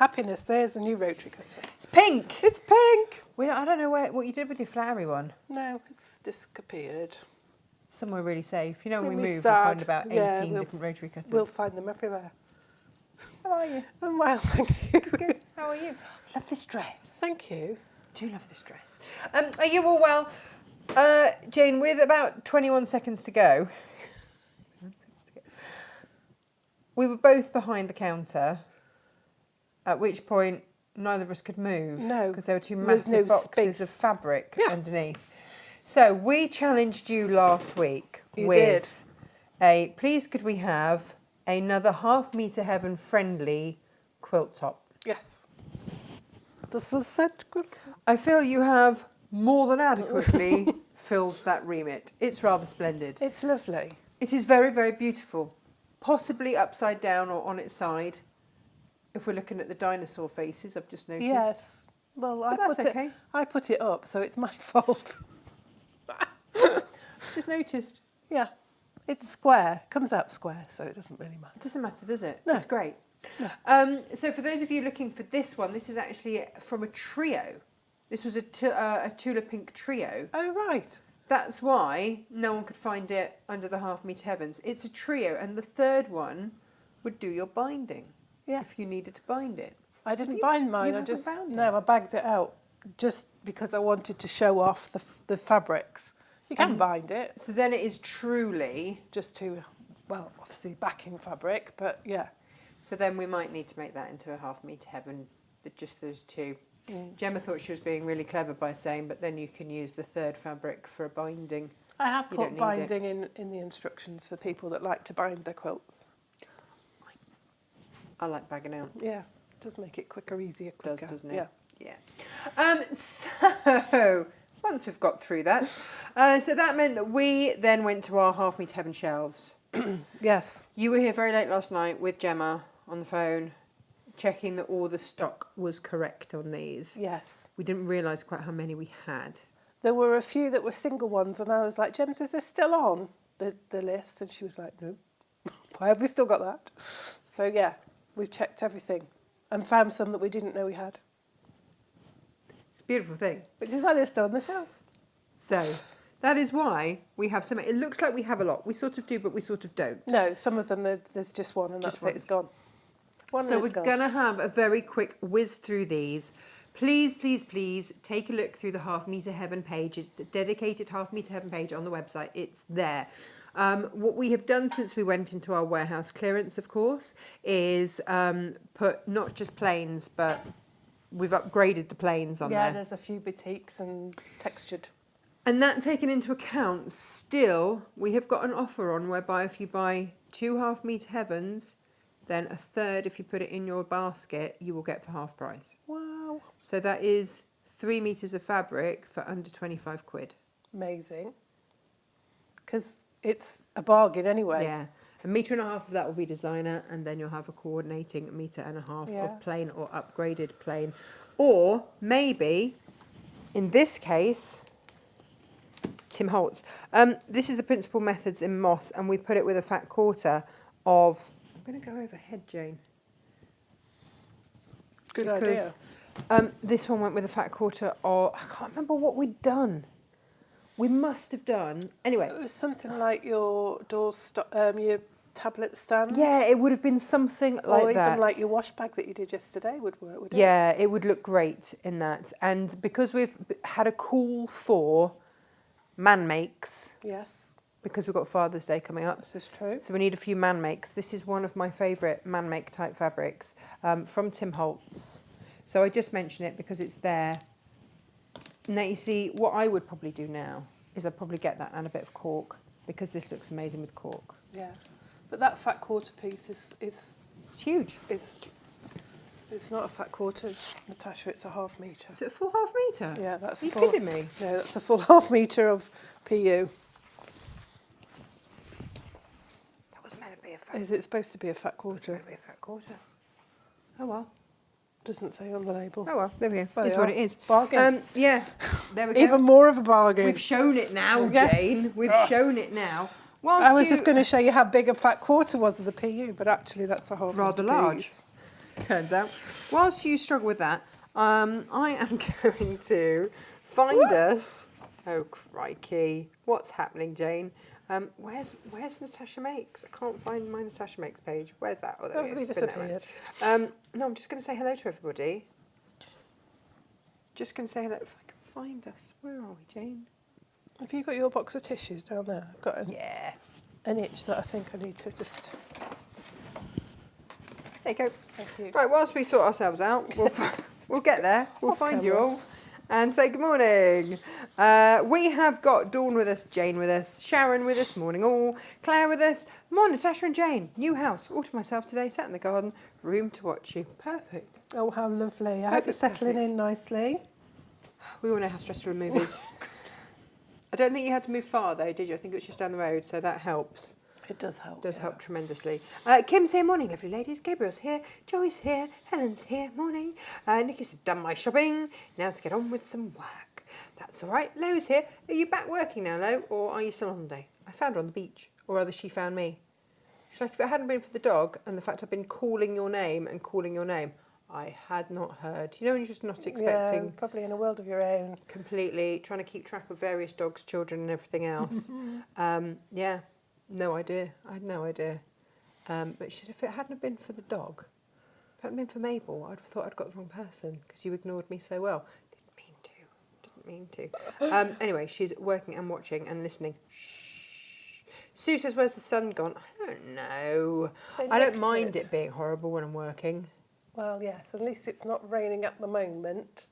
Happiness, there's a new rotary cutter. It's pink. It's pink. I don't know what you did with your flowery one. No, it's disappeared. Somewhere really safe. You know, when we Really move, sad. we'll find about 18 Yeah, different rotary cutters. We'll find them everywhere. How are you? I'm well, thank you. Good. How are you? I love this dress. Thank you. I do love this dress. Are you all well? Jane, with about 21 seconds to go, we were both behind the counter, at which point neither of us could move. No. Because there were two With massive no boxes space. of fabric Yeah. underneath. So we challenged you last week You with a, please could we have another Half Metre Heaven friendly quilt top? Yes. This is such good. I feel you have more than adequately filled that remit. It's rather splendid. It's lovely. It is very, very beautiful. Possibly upside down or on its side. If we're looking at the dinosaur faces, I've just noticed. Yes. Well, But that's okay. I put it up, so it's my fault. Just noticed. Yeah. It's square. Comes out square, so it doesn't really matter. It doesn't matter, does it? No. It's great. No. So for those of you looking for this one, this is actually from a trio. This was a Tula Pink trio. Oh, right. That's why no one could find it under the Half Metre Heavens. It's a trio, and the third one would do your binding. Yes. If you needed to bind it. I didn't bind mine. you I just haven't bound no, I bagged it out just because I wanted to show off the fabrics. You can bind it So then it is truly. just to, well, obviously backing fabric, but yeah. So then we might need to make that into a Half Metre Heaven, just those two. Gemma thought she was being really clever by saying, but then you can use the third fabric for a binding. I have You don't put need binding in the instructions for people that like to bind their quilts. I like bagging out. Yeah, it does make it quicker, easier, quicker. Does, doesn't it? Yeah. Yeah. So once we've got through that, so that meant that we then went to our Half Metre Heaven shelves. Yes. You were here very late last night with Gemma on the phone, checking that all the stock was correct on these. Yes. We didn't realise quite how many we had. There were a few that were single ones, and I was like, James, is this still on the list? And she was like, no. Why have we still got that? So yeah, we've checked everything and found some that we didn't know we had. It's a beautiful thing. Which is why they're still on the shelf. So that is why we have so many. It looks like we have a lot. We sort of do, but we sort of don't. No, some of them, there's just one, and Just that's one. it, it's gone. One So and we're it's gone. going to have a very quick whiz through these. Please, please, please take a look through the Half Metre Heaven page. It's a dedicated Half Metre Heaven page on the website. It's there. What we have done since we went into our warehouse clearance, of course, is put not just plains, but we've upgraded the plains on Yeah, there. there's a few boutiques and textured. And that taken into account, still, we have got an offer on whereby if you buy 2 Half Metre Heavens, then a third, if you put it in your basket, you will get for half price. Wow. So that is 3 metres of fabric for under 25 quid. Amazing. Because it's a bargain anyway. Yeah. 1.5 metre of that will be designer, and then you'll have a coordinating 1.5 metre Yeah. of plain or upgraded plain. Or maybe, in this case, Tim Holtz. This is the Principal Methods in moss, and we put it with a fat quarter of... I'm going to go overhead, Jane. Good Because, idea. this one went with a fat quarter of... I can't remember what we'd done. We must have done... Anyway. It was something like your your tablet stand. Yeah, it would have been something like or that. even like your wash bag that you did yesterday would work, would it? Yeah, it would look great in that. And because we've had a call for man makes, Yes, because we've got Father's Day coming up, this is true. so we need a few man makes. This is one of my favourite man make type fabrics from Tim Holtz. So I just mention it because it's there. Now you see, what I would probably do now is I'd probably get that and a bit of cork, because this looks amazing with cork. Yeah, but that fat quarter piece is It's huge. it's not a fat quarter, Natasha. It's a half metre. Is it a full half metre? Yeah, that's Are you a full. kidding me? No, that's a full half metre of PU. That was meant to be a fat. Is it supposed to be a fat quarter? Meant to be a fat quarter. Oh well. Doesn't say on the label. Oh well, there we go. There It's you what are. it is. Bargain. Yeah, there we go. Even more of a bargain. We've shown it now, Yes. Jane. We've shown it now. I was just going to show you how big a fat quarter was of the PU, but actually that's a half Rather metre large. piece. turns out. Whilst you struggle with that, I am going to find us. Oh crikey! What's happening, Jane? Where's Natasha Makes? I can't find my Natasha Makes page. Where's that? Oh, there it is. disappeared. No, I'm just going to say hello to everybody. Just going to say hello. If I can find us, where are we, Jane? Have you got your box of tissues down there? I've got an itch that I think I need to just. There you go. Thank you. Right, whilst we sort ourselves out, we'll get there. We'll find you all and say good morning. We have got Dawn with us, Jane with us, Sharon with us, morning all, Claire with us. Morning, Natasha and Jane. New house, all to myself today, sat in the garden, room to watch you. Perfect. Oh, how lovely. I hope you're settling in nicely. We all know how stressful a move is. I don't think you had to move far though, did you? I think it was just down the road, so that helps. It does help. Does help tremendously. Kim's here, morning, lovely ladies. Gabriel's here. Joey's here. Helen's here, morning. Nikki's done my shopping. Now to get on with some work. That's all right. Lo's here. Are you back working now, Lo, or are you still on holiday? I found her on the beach, or rather, she found me. She's like, if it hadn't been for the dog and the fact I've been calling your name and calling your name, I had not heard. You know, when you're just not expecting. Yeah, probably in a world of your own. Completely trying to keep track of various dogs, children, and everything else. Yeah. No idea. I had no idea. But she said, if it hadn't have been for the dog, if it hadn't been for Mabel, I'd have thought I'd got the wrong person because you ignored me so well. Didn't mean to. Anyway, she's working and watching and listening. Shh. Sue says, where's the sun gone? I don't know. I don't mind it being horrible when I'm working. Well, yes, at least it's not raining at the moment.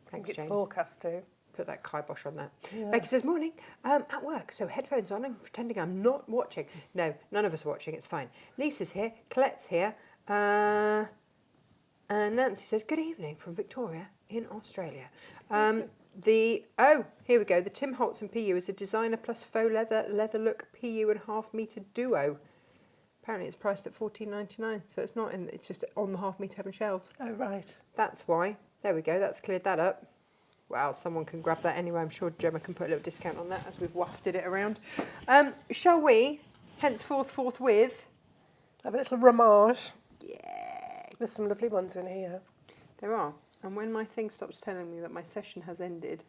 I think it's forecast to. Put that kibosh on that. Yeah. Becky says, morning, at work, so headphones on and pretending I'm not watching. No, none of us are watching, it's fine. Lisa's here, Colette's here, and Nancy says, good evening from Victoria in Australia. Here we go, the Tim Holtz PU is a designer plus faux leather look PU and half metre duo. Apparently it's priced at $14.99, so it's not it's just on the Half Metre Heaven shelves. Oh, right. That's why. There we go, that's cleared that up. Wow, someone can grab that anyway. I'm sure Gemma can put a little discount on that as we've wafted it around. Shall we, forthwith, have a little ramage? Yeah. There's some lovely ones in here. There are. And when my thing stops telling me that my session has ended,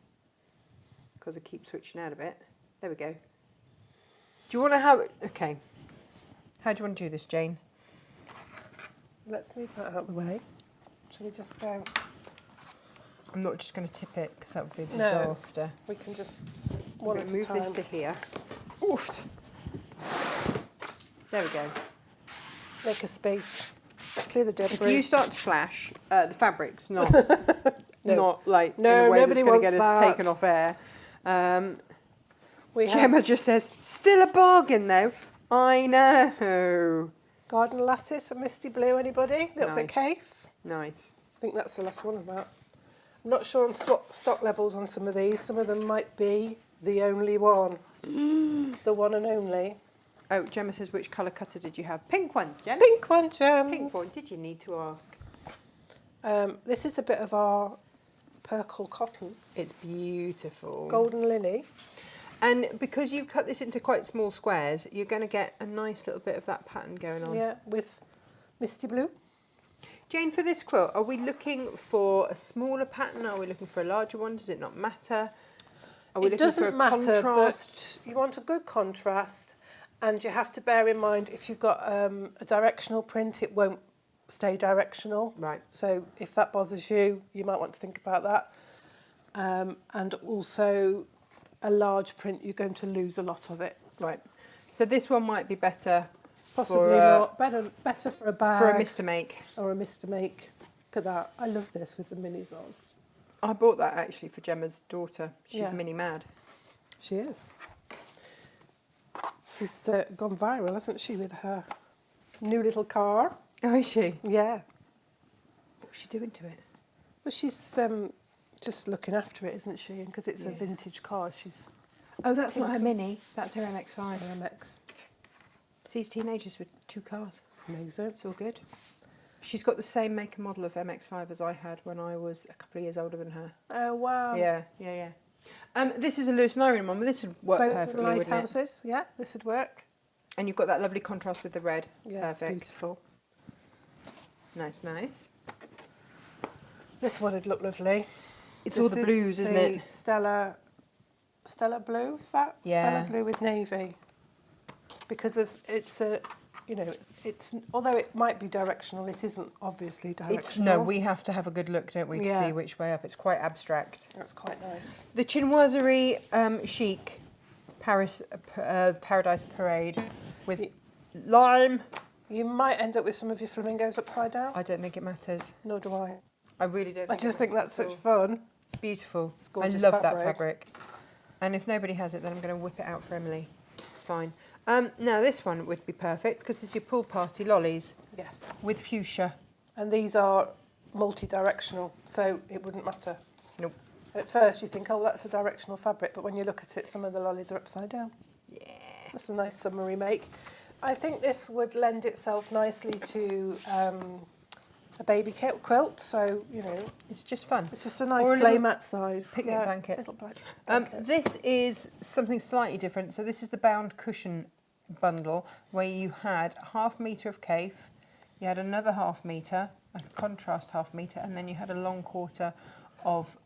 because I keep switching out of it, there we go. Do you want to have... Okay. How do you want to do this, Jane? Let's move that out of the way. Shall we just go... I'm not just going to tip it because that would be a disaster. No, we can just one at a move time. this to here. Oofed. There we go. Make a space. Clear the debris. If you start to flash, the fabric's not No. not like No, in a way nobody that's going to wants get us that. taken off air. We Gemma have just says, still a bargain though. I know. garden lattice and misty blue. Anybody? Little bit cave. Nice. I think that's the last one of that. I'm not sure on stock levels on some of these. Some of them might be the only one. The one and only. Oh, Gemma says, which colour cutter did you have? Pink one, Gemma? Pink one, Gems. Pink one. Did you need to ask? This is a bit of our Perkle cotton. It's beautiful. Golden lily. And because you cut this into quite small squares, you're going to get a nice little bit of that pattern going on. Yeah, with misty blue. Jane, for this quilt, are we looking for a smaller pattern? Are we looking for a larger one? Does it not matter? Are we It looking doesn't for a matter, contrast? but you want a good contrast, and you have to bear in mind if you've got a directional print, it won't stay directional. Right. So if that bothers you, you might want to think about that. And also, a large print, you're going to lose a lot of it. Right. So this one might be better. Possibly not. Better for a bag. For a Mr. Make. Or a Mr. Make. Look at that. I love this with the minis on. I bought that actually for Gemma's daughter. She's Yeah. mini mad. She is. She's gone viral, hasn't she, with her new little car? Oh, is she? Yeah. What's she doing to it? Well, she's just looking after it, isn't she? And because it's a vintage car, she's... Oh, that's not her Mini. That's her MX-5. MX. These teenagers with 2 cars. Amazing. It's all good. She's got the same make and model of MX-5 as I had when I was a couple of years older than her. Oh, wow. Yeah. This is a Lewis and Irene one, but this would work Both perfectly, wouldn't it? lighthouses. Yeah, this would work. And you've got that lovely contrast with the red. Yeah, Perfect. beautiful. Nice, nice. This one would look lovely. It's all the blues, isn't it? Stella blue, is that? Yeah. Stella blue with navy. Because it's a, you know, it's, although it might be directional, it isn't obviously directional. No, we have to have a good look, don't we, to see which way up. It's quite abstract. That's quite nice. The Chinoiserie Chic Paradise Parade with lime. You might end up with some of your flamingos upside down. I don't think it matters. Nor do I. I really don't. I just think that's matters such at all. fun. It's beautiful. It's gorgeous I love that fabric. fabric. And if nobody has it, then I'm going to whip it out for Emily. It's fine. Now this one would be perfect because it's your pool party lollies Yes. with fuchsia. And these are multi-directional, so it wouldn't matter. Nope. At first you think, oh, that's a directional fabric, but when you look at it, some of the lollies are upside down. Yeah. That's a nice summery make. I think this would lend itself nicely to a baby quilt, so, you know, It's just fun. it's just a nice Or a little playmat size. picnic blanket. Little blanket. This is something slightly different. So this is the bound cushion bundle where you had 1/2 metre of kaif, you had another 1/2 metre, like a contrast 1/2 metre, and then you had a long quarter of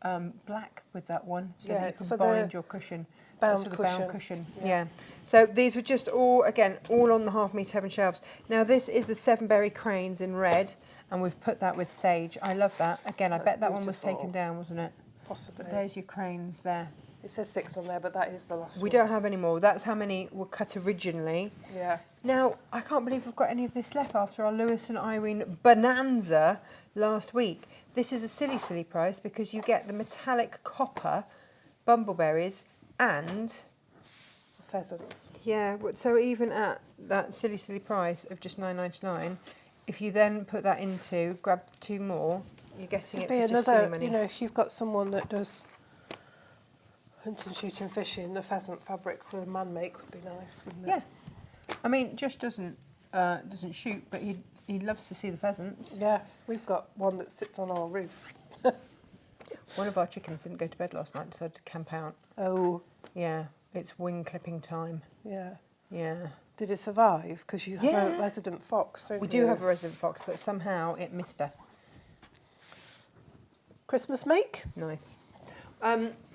black with that one, so Yeah, that it's you for can the bind your cushion. bound That's for the cushion. bound cushion. Yeah. Yeah. So these were just all on the 1/2 metre heaven shelves. Now this is the Seven Berry Cranes in red, and we've put that with sage. I love that. Again, I That's bet that one was beautiful. taken down, wasn't it? Possibly. But there's your cranes there. It says 6 on there, but that is the last We one. don't have any more. That's how many were cut originally. Yeah. Now, I can't believe we've got any of this left after our Lewis and Irene bonanza last week. This is a silly, silly price because you get the metallic copper bumbleberries and, Pheasants. yeah, so even at that silly, silly price of just $9.99, if you then put that into, grab 2 more, you're getting it Be for just silly another, money. you know, if you've got someone that does hunting, shooting, fishing, the pheasant fabric for a man make would be nice, wouldn't it? Yeah. I mean, Josh doesn't shoot, but he loves to see the pheasants. Yes, we've got one that sits on our roof. One of our chickens didn't go to bed last night, decided to camp out. Oh, Yeah, it's wing clipping time. yeah. Yeah. Did it survive? Because you have Yeah. a resident fox, don't you? We do have a resident fox, but somehow it missed her. Christmas make? Nice.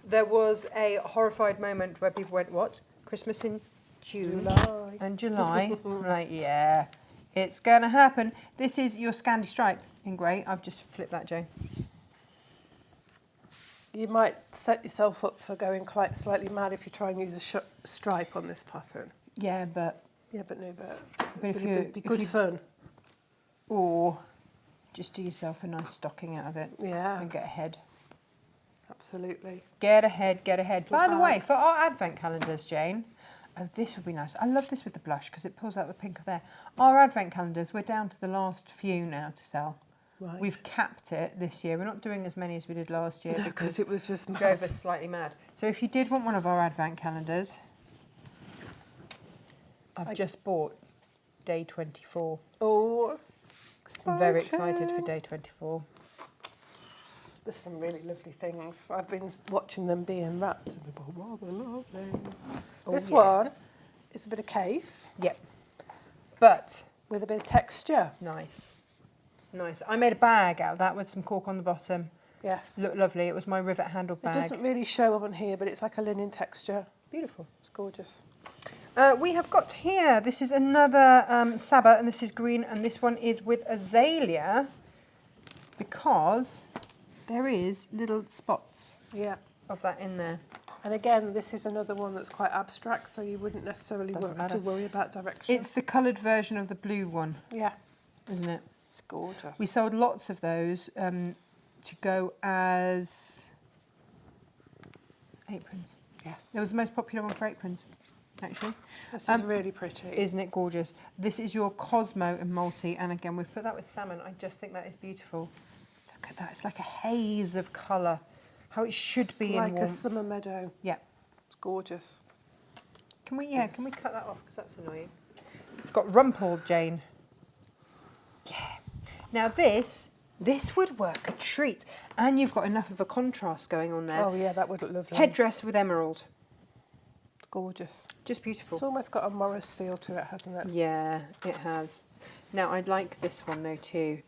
There was a horrified moment where people went, what? Christmas in June July. and July? Like, yeah, it's going to happen. This is your Scandi stripe in grey. I've just flipped that, Jane. You might set yourself up for going quite slightly mad if you try and use a stripe on this pattern. Yeah, but Yeah, but no, but if it'd be if good you- fun. or just do yourself a nice stocking out of it Yeah, and get ahead. absolutely. Get ahead, get ahead. Little By the way, bags. for our advent calendars, Jane, oh, this would be nice. I love this with the blush because it pulls out the pink of there. Our advent calendars, we're down to the last few now to sell. Right. We've capped it this year. We're not doing as many as we did last year because because it was just it mad. drove us slightly mad. So if you did want one of our advent calendars, I've just bought day 24. Oh, I'm very excited for day 24. There's some really lovely things. I've been watching them being wrapped and they're rather lovely. Oh, This yeah. one is a bit of kaif Yep. But with a bit of texture. nice. Nice. I made a bag out of that with some cork on the bottom. Yes. Looked lovely. It was my rivet handle It bag. doesn't really show up on here, but it's like a linen texture. Beautiful. It's gorgeous. We have got here, this is another Saba, and this is green, and this one is with azalea because there is little spots Yeah. of that in there. And again, this is another one that's quite abstract, so you wouldn't necessarily Doesn't have to matter. worry about direction. It's the coloured version of the blue one, Yeah, isn't it? it's gorgeous. We sold lots of those to go as aprons. Yes. It was the most popular one for aprons, actually. This is really pretty. Isn't it gorgeous? This is your Cosmo in multi, and again, we've put that with salmon. I just think that is beautiful. Look at that. It's like a haze of colour. How it should It's be like in a warmth. summer meadow. Yeah. It's gorgeous. Can we? Yes. Can we cut that off? Because that's annoying. It's got rumpled, Jane. Yeah. Now this would work a treat, and you've got enough of a contrast going on there. Oh yeah, that would look lovely. Headdress with emerald. It's gorgeous. Just beautiful. It's almost got a Morris feel to it, hasn't it? Yeah, it has. Now, I'd like this one though too.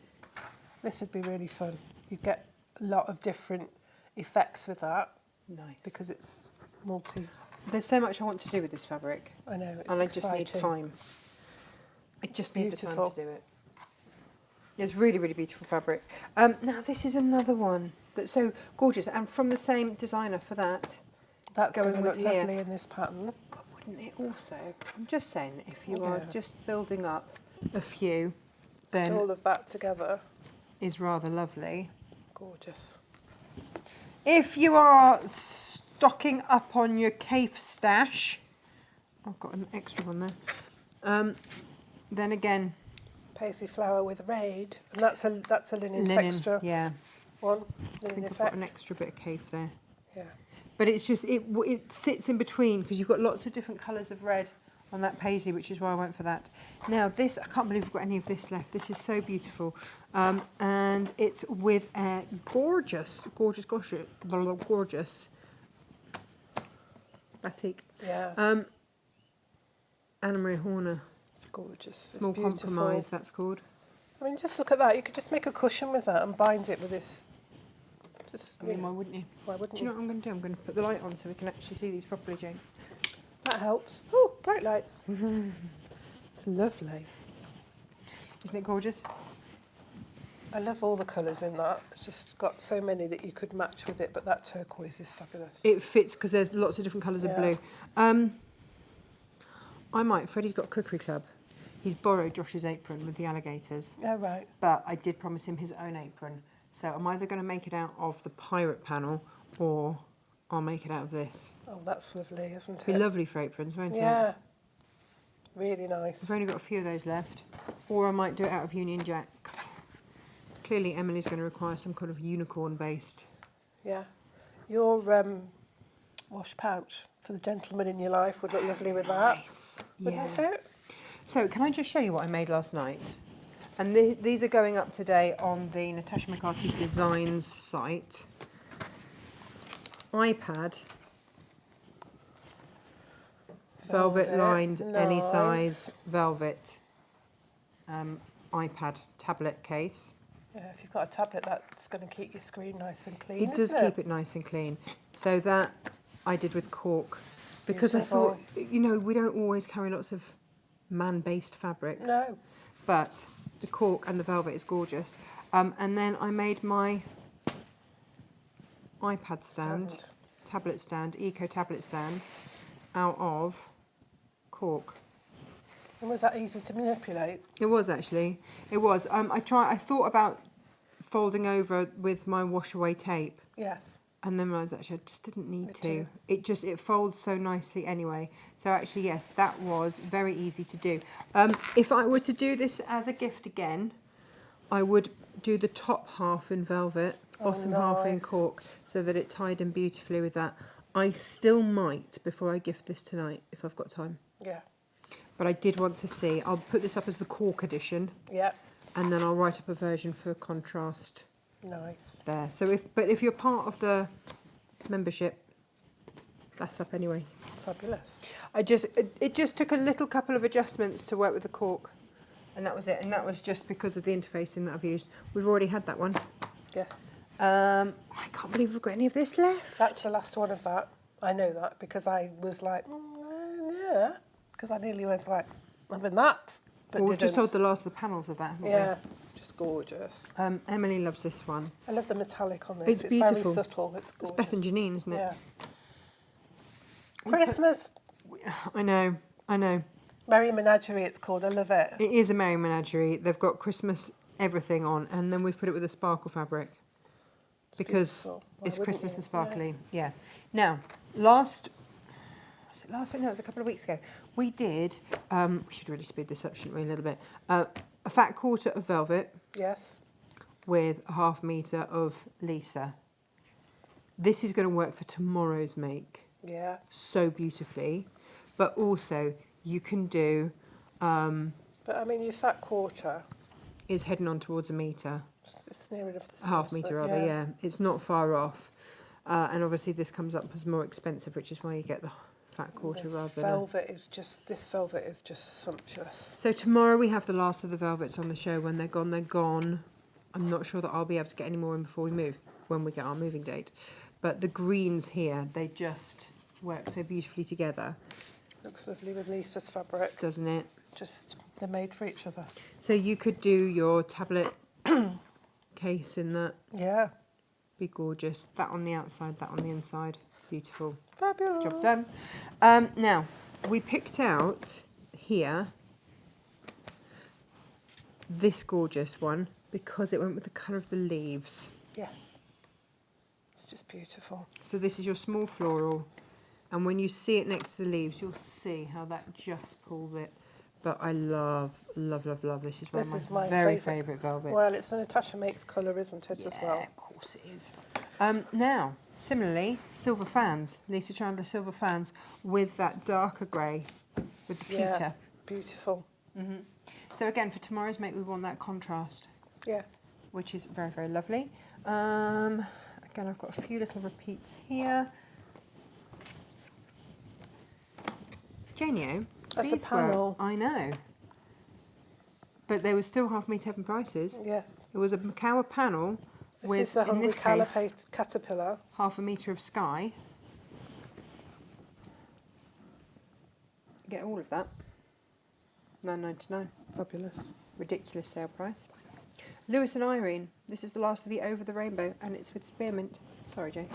This would be really fun. You get a lot of different effects with that Nice. because it's multi. There's so much I want to do with this fabric. I know, it's and I exciting. just need time. I just need the Beautiful. time to do it. It's really, really beautiful fabric. Now this is another one that's so gorgeous, and from the same designer for that. That's going to with look here. lovely in this pattern. But wouldn't it also? I'm just saying that if you are Yeah. just building up a few, Put then all of that together. is rather lovely. Gorgeous. If you are stocking up on your cave stash, I've got an extra one there. Then again, Paisley flower with raid, and that's a linen texture yeah. one. I Linen think I've effect. got an extra bit of cave there. Yeah. But it's just, it sits in between because you've got lots of different colours of red on that paisley, which is why I went for that. Now this, I can't believe we've got any of this left. This is so beautiful. And it's with a gorgeous batik. Yeah. Anna Maria Horner. It's gorgeous. Small it's beautiful. Compromise, that's called. I mean, just look at that. You could just make a cushion with that and bind it with this. Just, I mean, why wouldn't you? why wouldn't Do you know you? what I'm going to do? I'm going to put the light on so we can actually see these properly, Jane. That helps. Oh, bright lights. It's lovely. Isn't it gorgeous? I love all the colours in that. It's just got so many that you could match with it, but that turquoise is fabulous. It fits because there's lots of different colours of Yeah. blue. I might. Freddie's got a cookery club. He's borrowed Josh's apron with the alligators, Yeah, right. but I did promise him his own apron. So I'm either going to make it out of the pirate panel or I'll make it out of this. Oh, that's lovely, isn't It'd be it? lovely for aprons, won't it? Yeah. Really nice. I've only got a few of those left. Or I might do it out of Union Jacks. Clearly Emily's going to require some kind of unicorn-based. Yeah. Your wash pouch for the gentleman in your life would look lovely with that, Nice. wouldn't Yeah. it? So can I just show you what I made last night? And these are going up today on the Natasha Makes Designs site. iPad. Velvet lined, any nice. size, velvet. iPad tablet case. Yeah, if you've got a tablet, that's going to keep your screen nice and clean. It does isn't keep it nice and clean. So that I did with cork. Because I Beautiful. thought, you know, we don't always carry lots of man-based fabrics. No. But the cork and the velvet is gorgeous. And then I made my iPad stand, tablet stand, eco tablet stand, out of cork. And was that easy to manipulate? It was actually. It was. I thought about folding over with my wash away tape, Yes. and then realised actually I just didn't need Me to. too. It folds so nicely anyway. So actually, yes, that was very easy to do. If I were to do this as a gift again, I would do the top half in velvet, bottom half in nice. cork, so that it tied in beautifully with that. I still might, before I gift this tonight, if I've got time. Yeah. But I did want to see. I'll put this up as the cork edition, Yeah. and then I'll write up a version for contrast Nice. there. So if you're part of the membership, that's up anyway. Fabulous. It just took a little couple of adjustments to work with the cork, and that was it. And that was just because of the interfacing that I've used. We've already had that one. Yes. I can't believe we've got any of this left. That's the last one of that. I know that because I was like, yeah. Because I nearly was like, having that. But Well, we've just didn't. sold the last of the panels of that, haven't Yeah, it's just gorgeous. we? Emily loves this one. I love the metallic on this. It's It's beautiful. very subtle. It's It's gorgeous. Beth and Janine, isn't it? Yeah. Christmas. I know. Merry Menagerie, it's called. I love it. It is a merry menagerie. They've got Christmas everything on, and then we've put it with a sparkle fabric because beautiful. Why it's wouldn't Christmas you? and sparkly. Yeah. Now, last week? No, it was a couple of weeks ago. We did. We should really speed this up, shouldn't we? A little bit. A fat quarter of velvet Yes. with a 1/2 metre of Lisa. This is going to work for tomorrow's make Yeah. so beautifully, but also you can do. But I mean, your fat quarter, Is heading on towards a metre. it's near enough the 1/2 source, metre but rather, yeah. It's not far off. And obviously this comes up as more expensive, which is why you get the fat quarter The rather than... velvet is just, this velvet is just sumptuous. So tomorrow we have the last of the velvets on the show. When they're gone, they're gone. I'm not sure that I'll be able to get any more in before we move, when we get our moving date. But the greens here, they just work so beautifully together. Looks lovely with Lisa's fabric. Doesn't it? Just, they're made for each other. So you could do your tablet case in that. Yeah. Be gorgeous. That on the outside, that on the inside. Beautiful. Fabulous. Job done. Now, we picked out here this gorgeous one because it went with the colour of the leaves. Yes. It's just beautiful. So this is your small floral, and when you see it next to the leaves, you'll see how that just pulls it. But I love, love, love, love. This is one of my very favourite velvets. Well, it's a Natasha Makes colour, isn't it, as well? Yeah, of course it is. Now, similarly, silver fans. Lisa Chandler silver fans with that darker grey with the pewter. Yeah, beautiful. Mm-hmm. So again, for tomorrow's make, we want that contrast. Yeah. Which is very, very lovely. Again, I've got a few little repeats here. Janio, That's a panel. I know. But they were still Half Metre Heaven prices. Yes. It was a Macawa panel This with, is the in Hungry this case, Caterpillar. half a metre of sky. Get all of that. $9.99. Fabulous. Ridiculous sale price. Lewis and Irene. This is the last of the Over the Rainbow, and it's with spearmint. Sorry, Jane.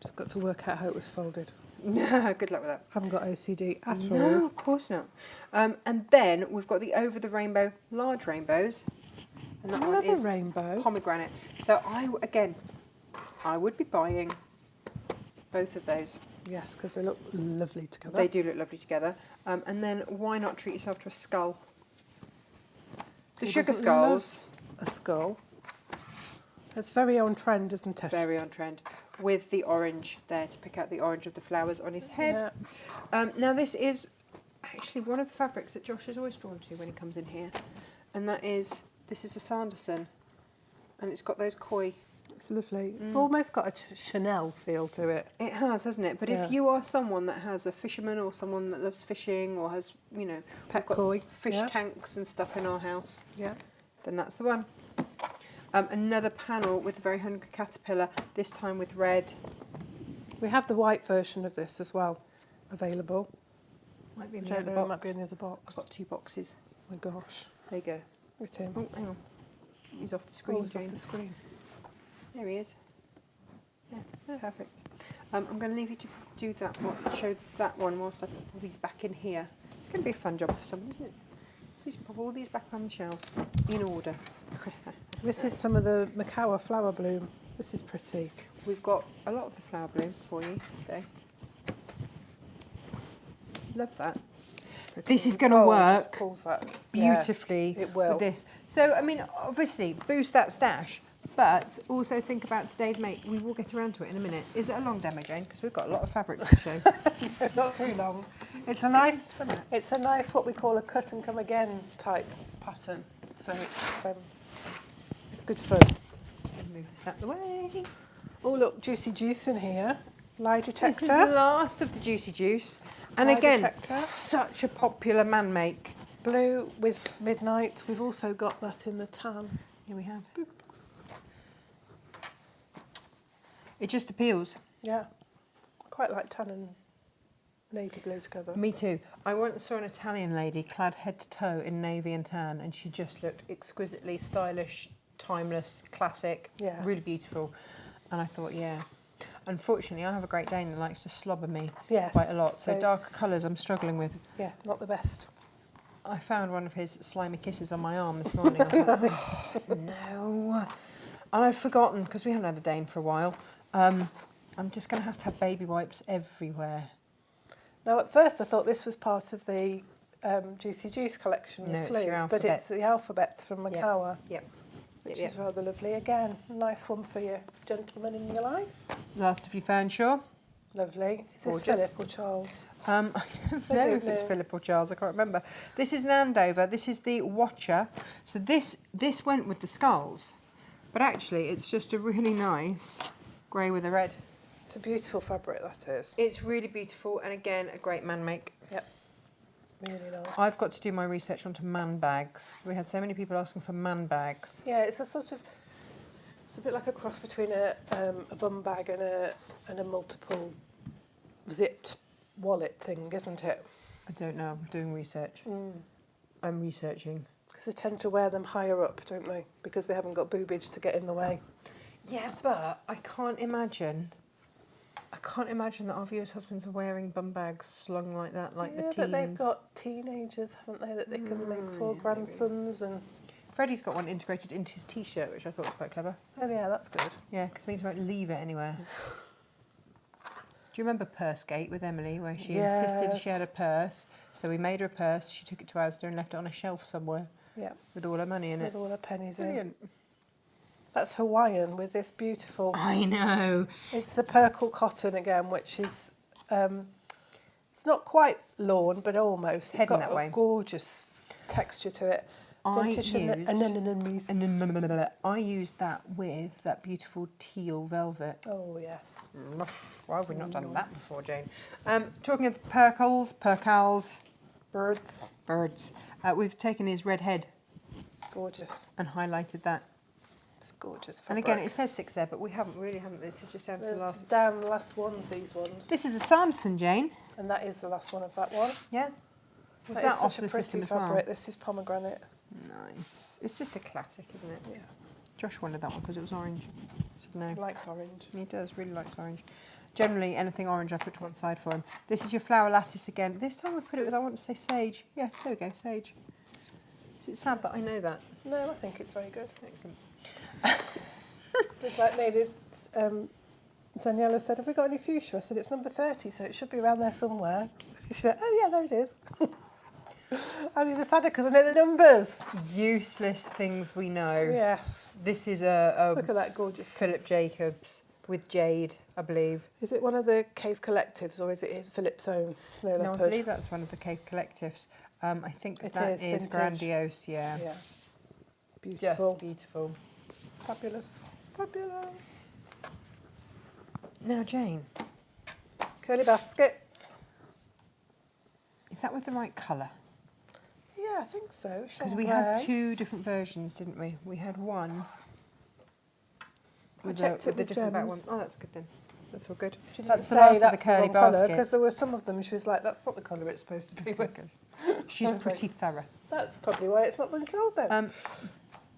Just got to work out how it was folded. Good luck with that. Haven't got OCD at all. No, of course not. And then we've got the Over the Rainbow large rainbows, and that one Another is rainbow. pomegranate. So I would be buying both of those. Yes, because they look lovely together. They do look lovely together. And then why not treat yourself to a skull? The Who sugar doesn't skulls. love a skull. It's very on trend, isn't it? Very on trend. With the orange there to pick out the orange of the flowers on his head. Yeah. Now this is actually one of the fabrics that Josh is always drawn to when he comes in here. And this is a Sanderson. And it's got those koi. It's lovely. It's almost got a Chanel feel to it. It has, hasn't it? But if you are someone that has a fisherman or someone that loves fishing or has, Pet we've got koi. fish Yeah. tanks and stuff in our house, Yeah. then that's the one. Another panel with a very hungry caterpillar, this time with red. We have the white version of this as well available. Might be in I the don't other know, it box. might be in the other I've box. got 2 boxes. Oh my gosh. There you go. Look at him. Oh, hang on. He's off the screen. Oh, it's off Jane. the screen. There he is. Yeah, perfect. I'm going to leave you to do that one, show that one whilst I put all these back in here. It's going to be a fun job for someone, isn't it? Just pop all these back on the shelves in order. This is some of the Macawa flower bloom. This is pretty. We've got a lot of the flower bloom for you today. Love that. This is going to just work pulls that. beautifully Yeah, it will. with this. So, I mean, obviously, boost that stash, but also think about today's make. We will get around to it in a minute. Is it a long demo, Jane? Because we've got a lot of fabric to show. Not too long. It's a nice, what we call a cut and come again type pattern. So it's good fun. Move this out of the way. Oh look, juicy juice in here. Lie This is detector. the last of the Juicy Juice. And Lie again, detector. such a popular man make. Blue with midnight. We've also got that in the tan. Here we have. Boop. It just appeals. Yeah. Quite like tan and navy blue together. Me too. I once saw an Italian lady clad head to toe in navy and tan, and she just looked exquisitely stylish, timeless, classic, Yeah. really beautiful. And I thought, yeah. Unfortunately, I have a Great Dane that likes to slobber me Yes, quite a lot, so so- darker colours I'm struggling with. Yeah, not the best. I found one of his slimy kisses on my arm this morning. I was like, oh, no. And I'd forgotten, because we haven't had a Dane for a while. I'm just going to have baby wipes everywhere. Now, at first I thought this was part of the Juicy Juice collection, No, the it's sleeve, your but it's the alphabets from Yep. Macawa, Yep. which Yep. is rather lovely. Again, a nice one for your gentleman in your life. Last of your Fernshaw. Lovely. Is this Gorgeous. Philip or Charles? I don't I know don't if it's know. Philip or Charles, I can't remember. This is an Andover, this is the Watcher. So this went with the skulls, but actually it's just a really nice grey with a red. It's a beautiful fabric, that is. It's really beautiful, and again, a great man make. Yep. Really nice. I've got to do my research onto man bags. We had so many people asking for man bags. Yeah, it's a sort of, it's a bit like a cross between a bum bag and a multiple zipped wallet thing, isn't it? I don't know. I'm doing research. I'm researching. Because they tend to wear them higher up, don't they? Because they haven't got boobage to get in the way. Yeah, but I can't imagine that our viewers' husbands are wearing bum bags slung like that, like the teens. But they've got teenagers, haven't they, that they can make for grandsons and... Freddie's got one integrated into his T-shirt, which I thought was quite clever. Oh yeah, that's good. Yeah, because it means he won't leave it anywhere. Do you remember Pursegate with Emily, where she insisted she had a purse? So we made her a purse, she took it to Asda and left it on a shelf somewhere. Yeah. With all her money in it. With all her pennies Brilliant. in. That's Hawaiian with this beautiful... I know. It's the Perkle cotton again, which is... it's not quite lawn, but almost. It's got a gorgeous texture to it. I used that with that beautiful teal velvet. Oh, yes. Why have we not done that before, Jane? Talking of percals, birds. We've taken his red head. Gorgeous. And highlighted that. It's gorgeous fabric. And again, it says 6 there, but we haven't. This is just down to the last. Down the last ones, these ones. This is a Sanderson, Jane. And that is the last one of that one. Yeah. Was that off the system as well? This is pomegranate. Nice. It's just a classic, isn't it? Yeah. Josh wanted that one because it was orange. So no. He likes orange. He does, really likes orange. Generally, anything orange I put to one side for him. This is your flower lattice again. This time I've put it with, I want to say sage. Yes, there we go, sage. Is it sad that I know that? No, I think it's very good. Excellent. Just like me, Daniela said, have we got any fuchsia? I said, it's number 30, so it should be around there somewhere. She went, oh yeah, there it is. I need the sadder because I know the numbers. Useless things we know. Yes. This is a look at that gorgeous Philip Jacobs with jade, I believe. Is it one of the Cave Collectives or is it Philip's own snow leopard? No, I believe that's one of the Cave Collectives. I think that is grandiose, yeah. Yeah. Beautiful. Just beautiful. Fabulous. Fabulous. Now, Jane. Curly baskets. Is that with the right colour? Yeah, I think so. Because we had 2 different versions, didn't we? We had one with the different back one. Oh, that's good then. That's all good. She didn't that's the say last that's of the curly basket. Because there were some of them, she was like, that's not the colour it's supposed to be with. She's pretty thorough. That's probably why it's not been sold then.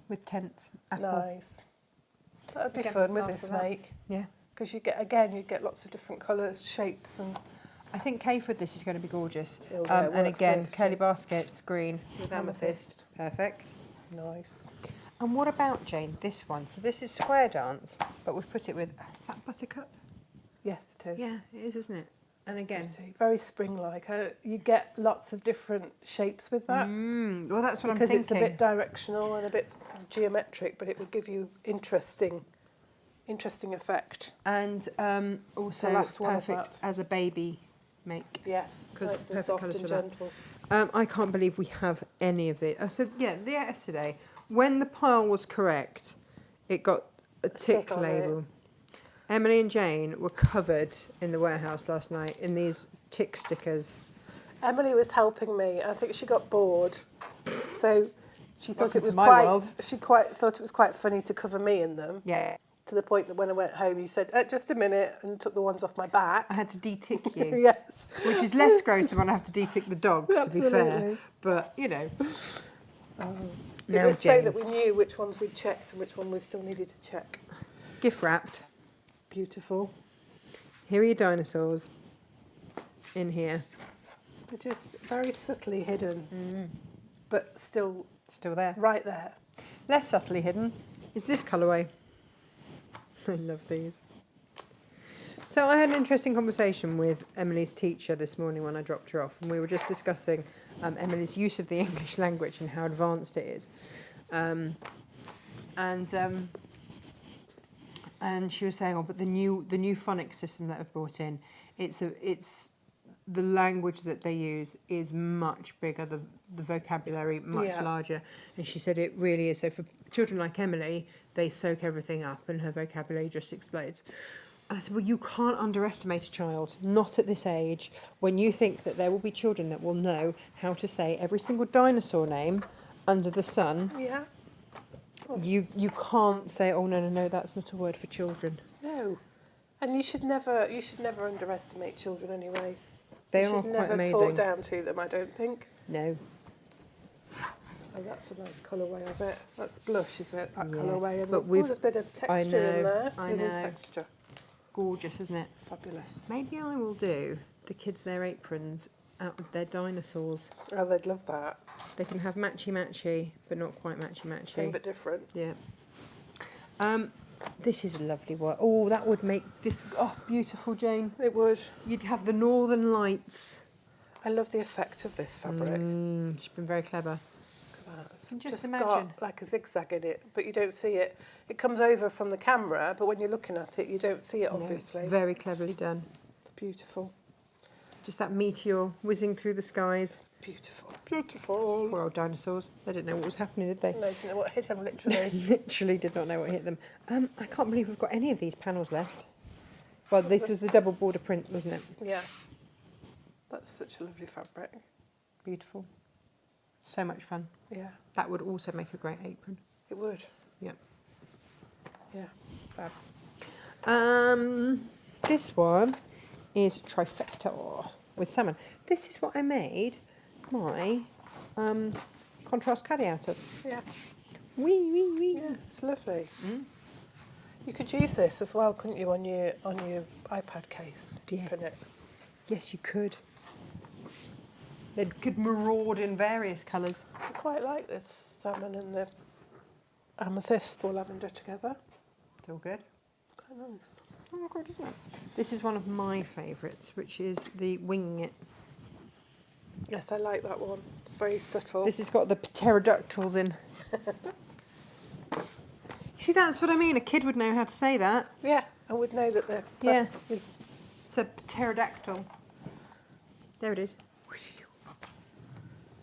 With tents, apple. Nice. That would be fun with this make. Yeah. Because you get lots of different colours, shapes and... I think Cave with this is going to be gorgeous. Oh, yeah, and again, curly baskets, green. With amethyst. Perfect. Nice. And what about, Jane, this one? So this is Square Dance, but we've put it with, is that Buttercup? Yes, it is. Yeah, it is, isn't it? And again... Pretty. Very spring-like. You get lots of different shapes with that. Well, that's what I'm thinking. Because it's a bit directional and a bit geometric, but it would give you interesting effect. And also the last one perfect as a baby make. Yes, because nice and soft and gentle. I can't believe we have any of it. So yeah, yesterday when the pile was correct, it got a tick label. Emily and Jane were covered in the warehouse last night in these tick stickers. Emily was helping me. I think she got bored, so she thought it was quite funny to cover me in them. Yeah. To the point that when I went home, you said, just a minute, and took the ones off my back. I had to de-tick you. Yes. Which is less gross than when I have to de-tick the dogs, Absolutely. to be fair. But, you know. It was so that we knew which ones we'd checked and which one we still needed to check. Gift wrapped. Beautiful. Here are your dinosaurs in here. They're just very subtly hidden, but still there. Right there. Less subtly hidden is this colourway. I love these. So I had an interesting conversation with Emily's teacher this morning when I dropped her off, and we were just discussing Emily's use of the English language and how advanced it is. And she was saying, but the new phonics system that I've brought in, it's the language that they use is much bigger, the vocabulary much larger. And she said it really is. So for children like Emily, they soak everything up and her vocabulary just explodes. And I said, well, you can't underestimate a child, not at this age, when you think that there will be children that will know how to say every single dinosaur name under the sun. Yeah. You can't say, oh, no, that's not a word for children. No. And you should never underestimate children anyway. They you are should quite never amazing. talk down to them, I don't think. No. Oh, that's a nice colourway of it. That's blush, is it? That Yeah. colourway. And But there's a bit of texture in there. I Little know. texture. Gorgeous, isn't it? Fabulous. Maybe I will do the kids their aprons out of their dinosaurs. Oh, they'd love that. They can have matchy-matchy, but not quite matchy-matchy. Same but different. Yeah. This is a lovely one. Oh, that would make this beautiful, Jane. It would. You'd have the northern lights. I love the effect of this fabric. She's been very clever. Look at that. It's Just got imagine. like a zigzag in it, but you don't see it. It comes over from the camera, but when you're looking at it, you don't see it, obviously. No, very cleverly done. It's beautiful. Just that meteor whizzing through the skies. It's beautiful. Beautiful. Poor old dinosaurs. They didn't know what was happening, did they? No, didn't know what hit them, literally. Literally did not know what hit them. I can't believe we've got any of these panels left. Well, this was the double border print, wasn't it? Yeah. That's such a lovely fabric. Beautiful. So much fun. Yeah, That would also make a great apron. it would. Yep. Yeah. Fab. This one is trifecta with salmon. This is what I made my contrast caddy out of. Yeah. Wee. Yeah, it's lovely. You could use this as well, couldn't you, on your iPad case? Yes. Couldn't it? Yes, you could. They could maraud in various colours. I quite like this salmon and the amethyst or lavender together. It's all good. It's quite nice. Oh, good, isn't it? This is one of my favourites, which is the Winging It. Yes, I like that one. It's very subtle. This has got the pterodactyls in. You see, that's what I mean. A kid would know how to say that. Yeah, I would know that the Yeah. is It's a pterodactyl. There it is.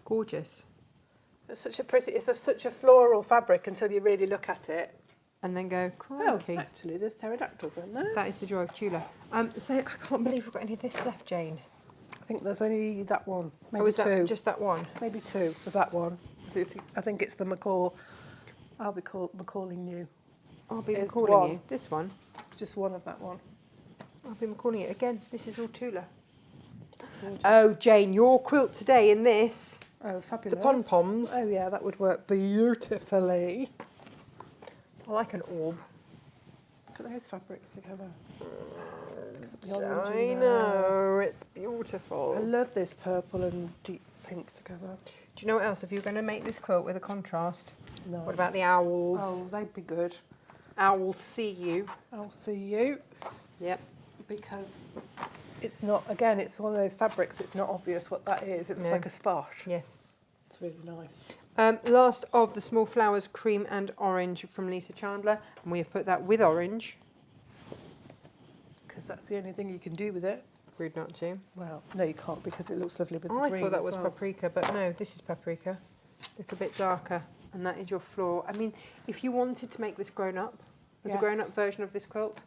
Gorgeous. it's such a pretty. It's such a floral fabric until you really look at it. And then go, Oh, crikey. actually, there's pterodactyls in there. That is the joy of Tula. So I can't believe we've got any of this left, Jane. I think there's only that one, maybe Oh, is two. that just that one? Maybe two of that one. I think it's the McCall. I'll be McCalling you. I'll be It's calling one. you. This one. Just one of that one. I'll be calling it again. This is all Tula. Gorgeous. Oh, Jane, your quilt today in this. Oh, fabulous. The pom-poms. Oh, yeah, that would work beautifully. I like an orb. Look at those fabrics together. The orange I in there. know, it's I beautiful. love this purple and deep pink together. Do you know what else? If you're going to make this quilt with a contrast, Nice. what about the owls? Oh, they'd be good. Owls see you. I'll see you. Yep. Because it's not, again, it's one of those fabrics, it's not obvious what that is. It looks No. like a spot. Yes. It's really nice. Last of the small flowers, cream and orange from Lisa Chandler, and we have put that with orange. Because that's the only thing you can do with it. Rude not to. Well, no, you can't because it looks lovely with Oh, the I green thought that as was well. paprika, but no, this is paprika. A little bit darker, and that is your floor. I mean, if you wanted to make this grown up, as a Yes. grown up version of this quilt,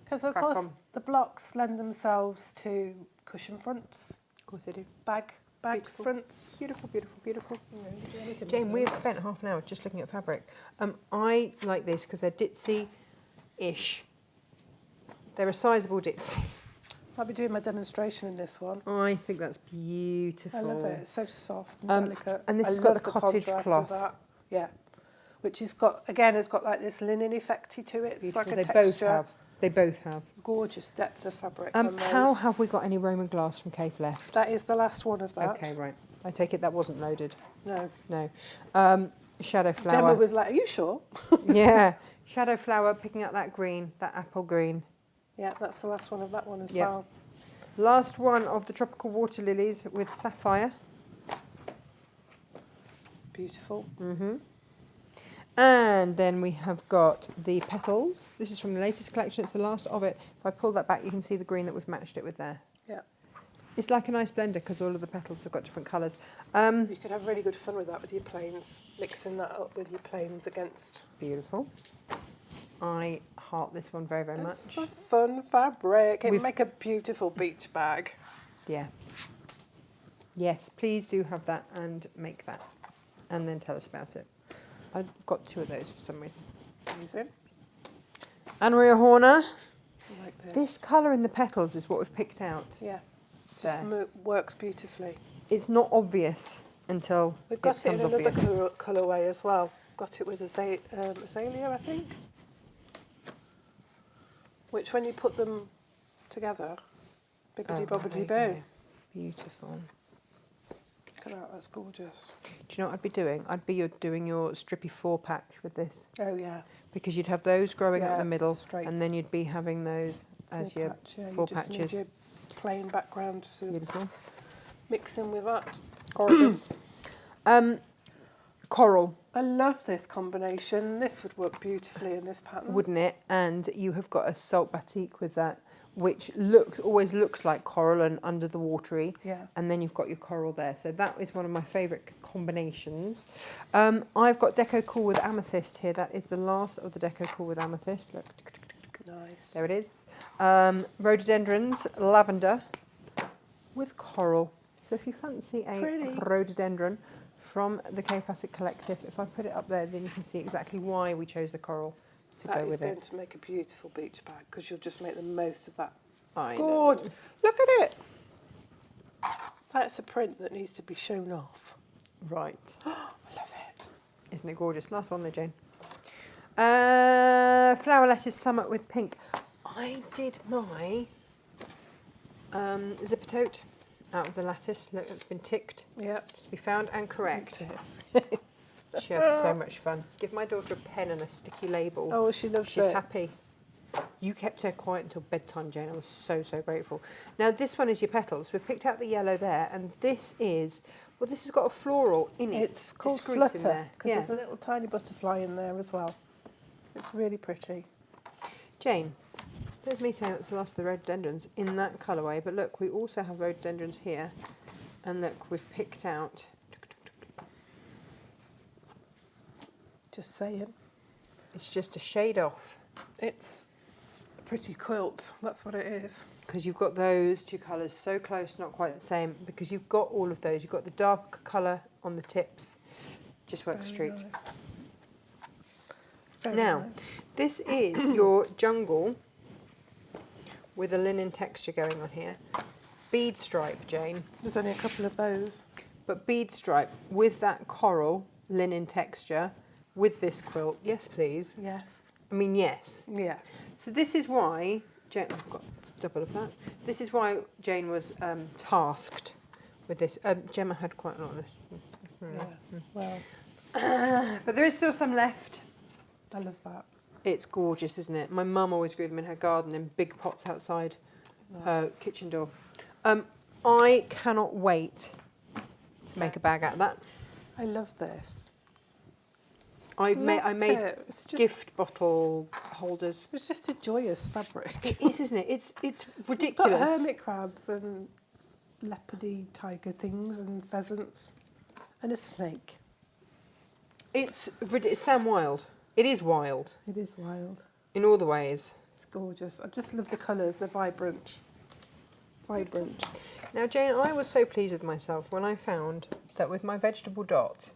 Because, of Crack course, on. the blocks lend themselves to cushion fronts, of course they do. bags Beautiful. fronts. Beautiful, beautiful, beautiful. You know, you can do anything Jane, with we them. have spent half an hour just looking at fabric. I like this because they're ditzy-ish. They're a sizable ditzy. I'll be doing my demonstration in this one. I think that's beautiful. I love it. It's so soft and delicate. and this I has got love the cottage contrast cloth. With that. Yeah. Which has got, again, has got like this linen effecty to it. It's Beautiful. like a They texture. both have. They both have. Gorgeous depth of fabric on those. How have we got any Roman glass from Cave left? That is the last one of that. Okay, right. I take it that wasn't loaded. No. No. Shadow flower. Gemma was like, are you sure? Yeah. Shadow flower, picking up that green, that apple green. Yeah, that's the last one of that one as Yep. well. Last one of the tropical water lilies with sapphire. Beautiful. And then we have got the petals. This is from the latest collection. It's the last of it. If I pull that back, you can see the green that we've matched it with there. Yeah. It's like a nice blender because all of the petals have got different colours. You could have really good fun with that with your planes, mixing that up with your planes against. Beautiful. I heart this one very, very much. It's a fun fabric. It'd We've- make a beautiful beach bag. Yeah. Yes, please do have that and make that. And then tell us about it. I've got 2 of those for some reason. Amazing. Anne-Maria Horner. I like this. This colour in the petals is what we've picked out. Yeah. Just There. works beautifully. It's not obvious until We've got it in becomes another obvious. colourway as well. Got it with azalea, I think. Which, when you put them together, bibbidi bobbidi there you boo. go. Beautiful. Look at that, that's gorgeous. Do you know what I'd be doing? I'd be doing your strippy 4-patch with this. Oh yeah. Because you'd have those growing up Yeah, the middle, straights. and then you'd be having those as your Patch, yeah. 4 You just patches. need your plain background to Beautiful. mix in with that. Gorgeous. Coral, I love this combination. This would work beautifully in this pattern. wouldn't it? And you have got a salt batik with that, which always looks like coral and under the watery. Yeah. And then you've got your coral there. So that is one of my favourite combinations. I've got Deco Cool with Amethyst here. That is the last of the Deco Cool with Amethyst. Look. Nice. There it is. Rhododendrons, lavender with coral. So if you fancy a Pretty. rhododendron from the K Facet Collective, if I put it up there, then you can see exactly why we chose the coral to That go is with going it. to make a beautiful beach bag because you'll just make the most of that. I know. Gorgeous. Look at it. That's a print that needs to be shown off. Right. I love it. Isn't it gorgeous? Last one there, Jane. Flower lettuce summit with pink. I did my zipper tote out of the lattice. Look, it's been ticked. Yeah. It's to be found and correct. It is. She had so much fun. Give my daughter a pen and a sticky label. Oh, she loves She's it. happy. You kept her quiet until bedtime, Jane. I was so, so grateful. Now, this one is your petals. We've picked out the yellow there, and this is, well, this has got a floral in it. It's called discreet in Flutter there. because Yeah. there's a little tiny butterfly in there as well. It's really pretty. Jane, there's me saying that's the last of the rhododendrons in that colourway, but look, we also have rhododendrons here, and look, we've picked out. Just saying. It's just a shade off. It's a pretty quilt. That's what it is. Because you've got those 2 colours so close, not quite the same, because you've got all of those. You've got the dark colour on the tips. Just works Very straight. nice. Very Now, nice. this is your jungle with a linen texture going on here. Bead stripe, Jane. There's only a couple of those. But bead stripe with that coral linen texture with this quilt. Yes, please. Yes. I mean, yes. Yeah. So this is why, Jane, I've got double of that. This is why Jane was tasked with this. Gemma had quite a lot of this. Yeah. Well, But there is still some left. I love that. It's gorgeous, isn't it? My mum always grew them in her garden in big pots outside her Nice. kitchen door. I cannot wait to make a bag out of that. I love this. I Look made at it. It's just, gift bottle holders. It's just a joyous fabric. It is, isn't it? It's It's ridiculous. got hermit crabs and leopardy tiger things and pheasants and a snake. It's Sam Wild. It is wild It is wild. in all the ways. It's gorgeous. I just love the colours. They're vibrant. Vibrant. Now, Jane, I was so pleased with myself when I found that with my vegetable dot,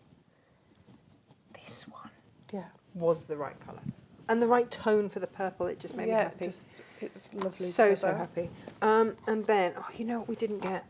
this one Yeah. was the right colour and the right tone for the purple. It just made me Yeah, happy. it's lovely. So together. happy. And then, oh, you know what we didn't get?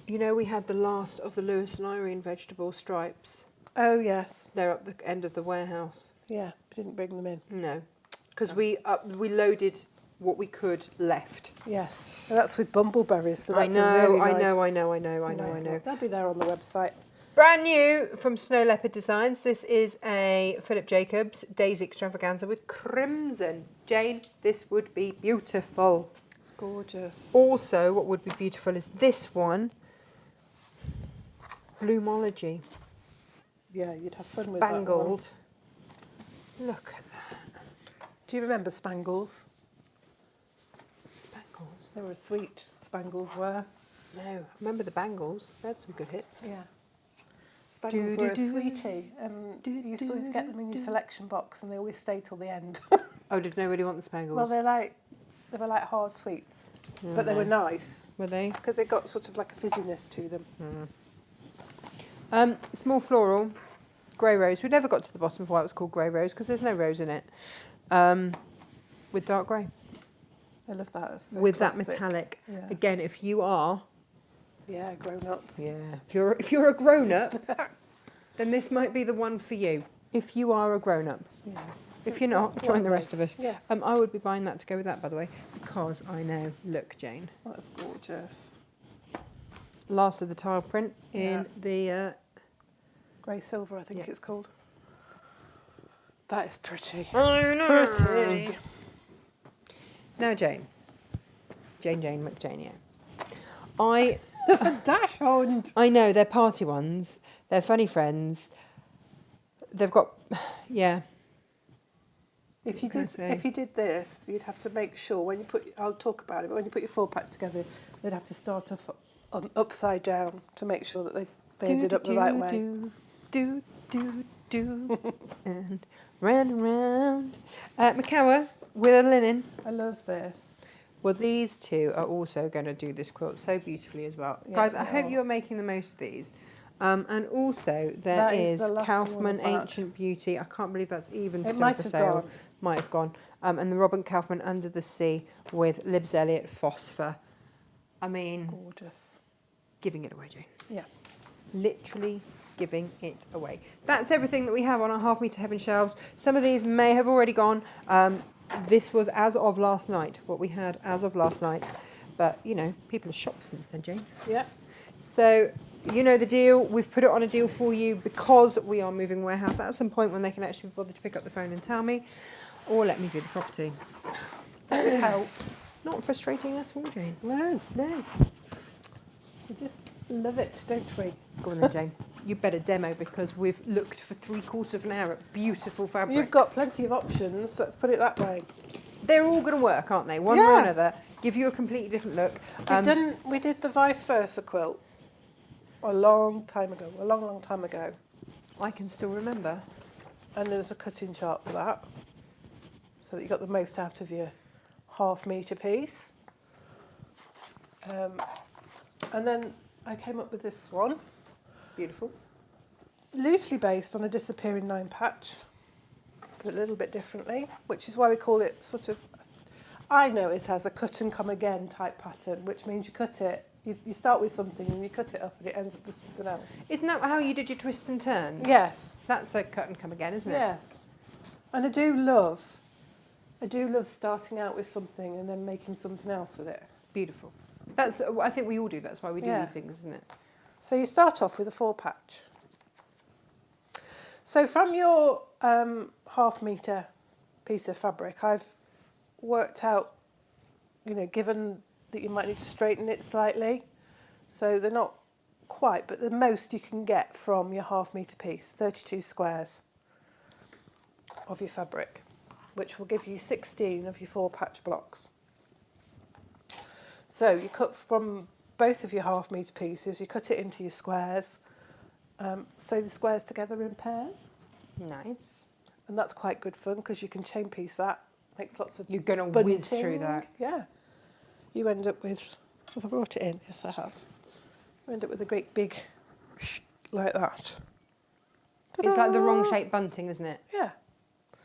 You know, we had the last of the Lewis and Irene vegetable stripes. Oh yes. They're up the end of the warehouse. Yeah, we didn't bring them in. No, because we loaded what we could left. Yes, and that's with bumbleberries. So I that's know, a really I nice, know. nice one. They'll be there on the website. Brand new from Snow Leopard Designs. This is a Philip Jacobs Days Extravaganza with crimson. Jane, this would be beautiful. It's gorgeous. Also, what would be beautiful is this one, Bloomology, Yeah, you'd have fun with that one. spangled. Look at that. Do you remember spangles? Spangles. They were sweet. Spangles were. No, remember the bangles? They had some good hits. Yeah. Spangles were a sweetie, and you used to always get them in your selection box, and they always stay till the end. Oh, did nobody want the spangles? Well, they were like hard sweets, but they were nice. Were they? Because they got sort of like a fizziness to them. Small floral, grey rose. We never got to the bottom of why it was called grey rose because there's no rose in it. With dark grey. I love that. It's so With classic. that metallic. Yeah. Again, if you are. Yeah, grown up. Yeah. If you're a grown up, then this might be the one for you. If you are a grown up. Yeah. If you're not, join the rest of us. Yeah. I would be buying that to go with that, by the way, because I know. Look, Jane. That's gorgeous. Last of the tile print in the... Grey silver, I think it's called. That is pretty. I know. Pretty. Now, Jane. Jane McJane, yeah. The dash hound. I know, they're party ones. They're funny friends. They've got... Yeah. If you did this, you'd have to make sure when you put. I'll talk about it. But when you put your 4-patch together, they'd have to start off on upside down to make sure that they ended up the right way. And round and round. Macawa, Willow Linen. I love this. Well, these two are also going to do this quilt so beautifully as well. Yeah, Guys, I hope you're making the most of these. And also, there is the last Kaufman one of that. Ancient Beauty. I can't believe that's even It still might for have sale. gone. Might have gone. And the Robin Kaufman Under the Sea with Libs Elliott Phosphor. I mean, Gorgeous. giving it away, Jane. Yeah. Literally giving it away. That's everything that we have on our Half Metre Heaven shelves. Some of these may have already gone. This was as of last night, what we had as of last night. But, you know, people have shopped since then, Jane. Yeah. So, you know the deal. We've put it on a deal for you because we are moving warehouse at some point when they can actually be bothered to pick up the phone and tell me, or let me view the property. That would help. Not frustrating at all, Jane. No. No. We just love it, don't we? Go on then, Jane. You better demo because we've looked for 3/4 of an hour at beautiful fabrics. You've got plenty of options. Let's put it that way. They're all going to work, aren't they? One way or another. Give you a completely different look. We did the vice versa quilt a long time ago. A long time ago. I can still remember. And there's a cutting chart for that, so that you got the most out of your 1/2 metre piece. And then I came up with this one, Beautiful. loosely based on a disappearing 9-patch, but a little bit differently, which is why we call it sort of, I know it has a cut and come again type pattern, which means you cut it, you start with something and you cut it up and it ends up with something else. Isn't that how you did your twists and turns? Yes. That's a cut and come again, isn't it? Yes. And I do love starting out with something and then making something else with it. Beautiful. That's. I think we all do. That's why we do Yeah. these things, isn't it? So you start off with a 4-patch. So from your 1/2 metre piece of fabric, I've worked out, you know, given that you might need to straighten it slightly, so they're not quite, but the most you can get from your 1/2 metre piece, 32 squares of your fabric, which will give you 16 of your 4-patch blocks. So you cut from both of your 1/2 metre pieces, you cut it into your squares, sew the squares together in pairs, Nice. and that's quite good fun because you can chain piece that, makes lots of You're going to whiz through that. Yeah. You end up with, have I brought it in? Yes, I have. You end up with a great big, like that. It's like the wrong shape bunting, isn't it? Yeah.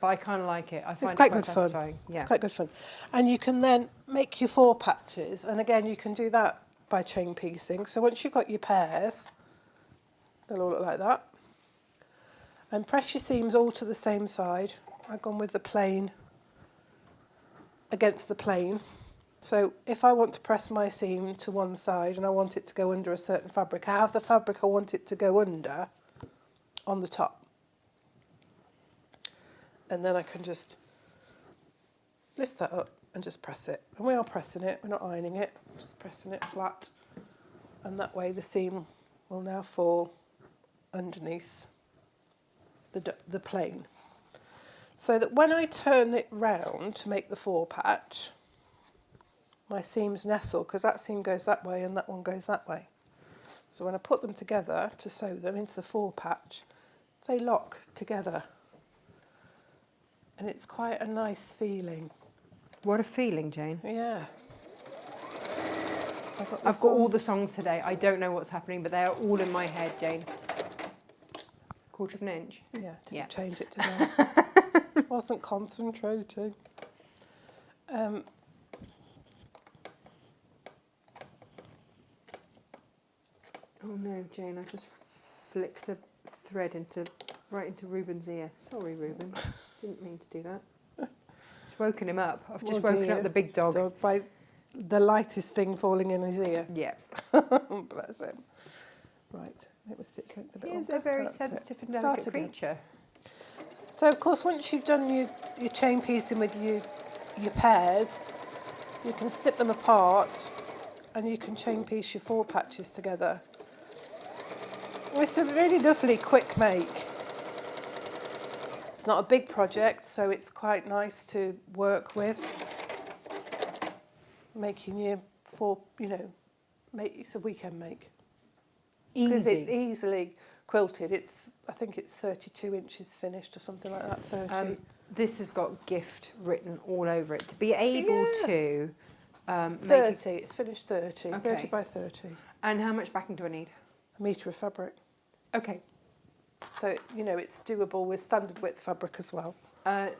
But I kind of like it. I find It's quite it good fun. satisfying. Yeah. It's quite good fun. And you can then make your 4 patches, and again, you can do that by chain piecing. So once you've got your pairs, they'll all look like that. And press your seams all to the same side. I've gone with the plain against the plain. So if I want to press my seam to one side and I want it to go under a certain fabric, I have the fabric I want it to go under on the top. And then I can just lift that up and just press it. And we are pressing it, we're not ironing it, just pressing it flat. And that way the seam will now fall underneath the plain. So that when I turn it round to make the 4-patch, my seams nestle, because that seam goes that way and that one goes that way. So when I put them together to sew them into the 4 patch, they lock together. And it's quite a nice feeling. What a feeling, Jane. Yeah. I've got all the songs today. I don't know what's happening, but they are all in my head, Jane. 1/4 of an inch. Yeah, didn't Yeah. change it today. Wasn't concentrating. Oh no, Jane, I just flicked a thread right into Ruben's ear. Sorry, Ruben. Didn't mean to do that. Just woken him up. I've just woken up the big dog. By the lightest thing falling in his ear. Yeah. Bless him. Right, make the stitch length a bit He is longer. a very That's sensitive it. and Start delicate again. creature. So of course once you've done your chain piecing with your pairs, you can snip them apart and you can chain piece your 4 patches together. It's a really lovely quick make. It's not a big project, so it's quite nice to work with. Making your 4, it's a weekend make. Because it's easily quilted. I think it's 32 inches finished or something like that, 30. This has got gift written all over it. To be able to 30, it's finished 30, Okay. 30 by 30. And how much backing do I need? A metre of fabric. Okay. So, it's doable with standard width fabric as well.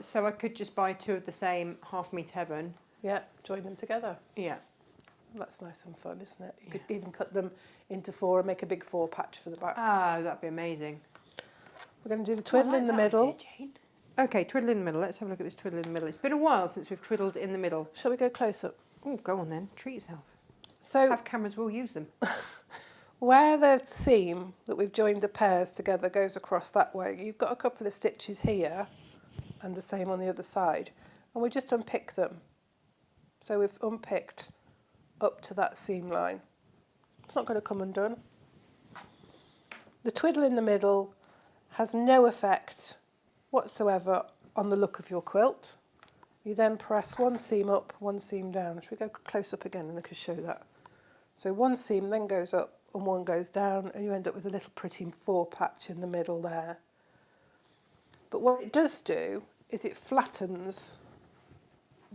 So I could just buy 2 of the same Half Metre Heaven. Yeah, join them together. Yeah. That's nice and fun, isn't it? You could even cut them into 4 and make a big 4 patch for the back. Ah, that'd be amazing. We're going to do the twiddle in the middle. Okay, twiddle in the middle. Let's have a look at this twiddle in the middle. It's been a while since we've twiddled in the middle. Shall we go close up? Oh, go on then. Treat yourself. So Have cameras, we'll use them. where the seam that we've joined the pairs together goes across that way, you've got a couple of stitches here and the same on the other side. And we just unpick them. So we've unpicked up to that seam line. It's not going to come undone. The twiddle in the middle has no effect whatsoever on the look of your quilt. You then press one seam up, one seam down. Should we go close up again and I can show that? So one seam then goes up and one goes down and you end up with a little pretty 4 patch in the middle there. But what it does do is it flattens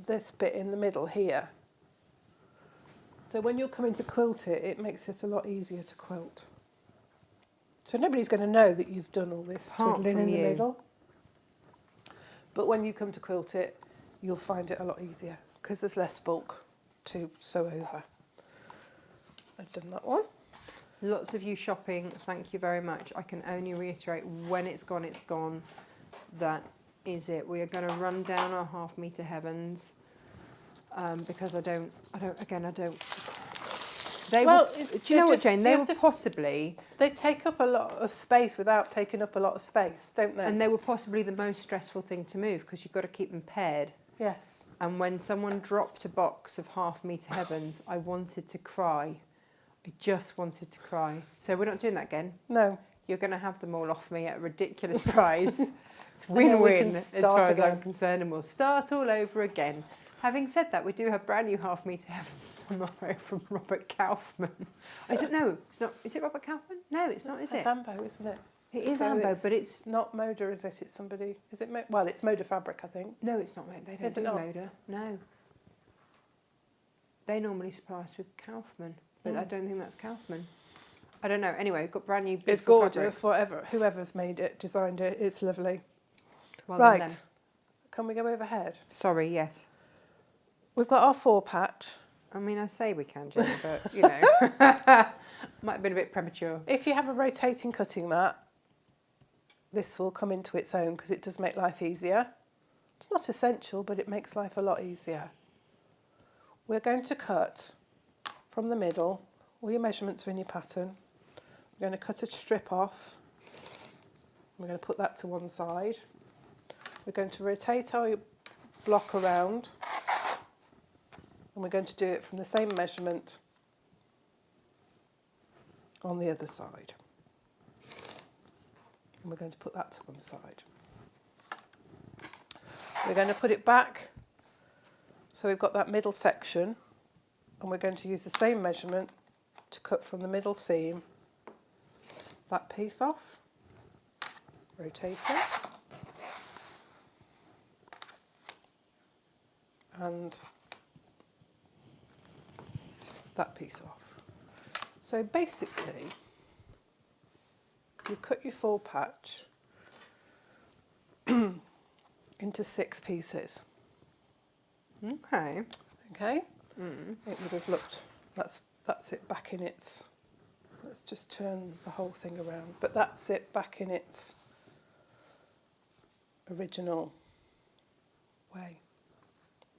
this bit in the middle here. So when you're coming to quilt it, it makes it a lot easier to quilt. So nobody's going to know that you've done all this twiddling in the middle. But when you come to quilt it, you'll find it a lot easier because there's less bulk to sew over. I've done that one. Lots of you shopping, thank you very much. I can only reiterate, when it's gone, it's gone. That is it. We are going to run down our Half Metre Heavens because I don't. They Well, were, do you know what, Jane? They you were have to- possibly, They take up a lot of space without taking up a lot of space, don't they? and they were possibly the most stressful thing to move because you've got to keep them paired. Yes. And when someone dropped a box of Half Metre Heavens, I wanted to cry. I just wanted to cry. So we're not doing that again. No. You're going to have them all off me at a ridiculous price. It's And then we win-win can as start far as I'm again. concerned, and we'll start all over again. Having said that, we do have brand new Half Metre Heavens tomorrow from Robert Kaufman. Is it? No, it's not. Is it Robert Kaufman? No, it's not, is It's it? Ambo, isn't it? It is So Ambo, but it's... not Moda, is it? It's somebody... Is it... Well, it's Moda Fabric, I think. No, it's not Moda. They don't Is it do not? Moda. No. They normally supply us with Kaufman, but I don't think that's Kaufman. I don't know. Anyway, we've got brand new It's beautiful gorgeous, fabrics. whoever's made it, designed it, it's lovely. Well done, Right, them. can we go overhead? Sorry, yes. We've got our 4 patch. I mean, I say we can, Jenny, but, you know, might have been a bit premature. If you have a rotating cutting mat, this will come into its own because it does make life easier. It's not essential, but it makes life a lot easier. We're going to cut from the middle. All your measurements are in your pattern. We're going to cut a strip off. We're going to put that to one side. We're going to rotate our block around. And we're going to do it from the same measurement on the other side. And we're going to put that to one side. We're going to put it back so we've got that middle section, and we're going to use the same measurement to cut from the middle seam that piece off, rotate it, and that piece off. So basically, you cut your full patch into 6 pieces. Okay. Okay? It would have looked, that's it back in its, let's just turn the whole thing around, but that's it back in its original way.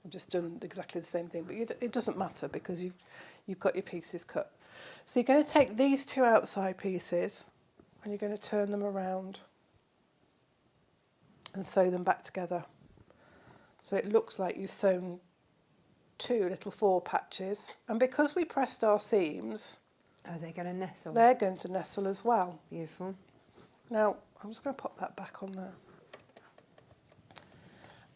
I've just done exactly the same thing, but it doesn't matter because you've got your pieces cut. So you're going to take these 2 outside pieces and you're going to turn them around and sew them back together. So it looks like you've sewn 2 little 4 patches, and because we pressed our seams, Are they going to nestle? they're going to nestle as well. Beautiful. Now I'm just going to pop that back on there.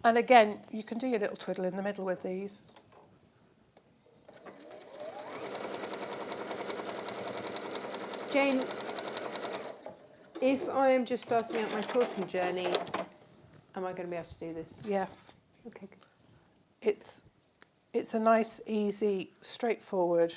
And again, you can do your little twiddle in the middle with these. Jane, if I am just starting out my quilting journey, am I going to be able to do this? Yes. Okay. It's a nice, easy, straightforward,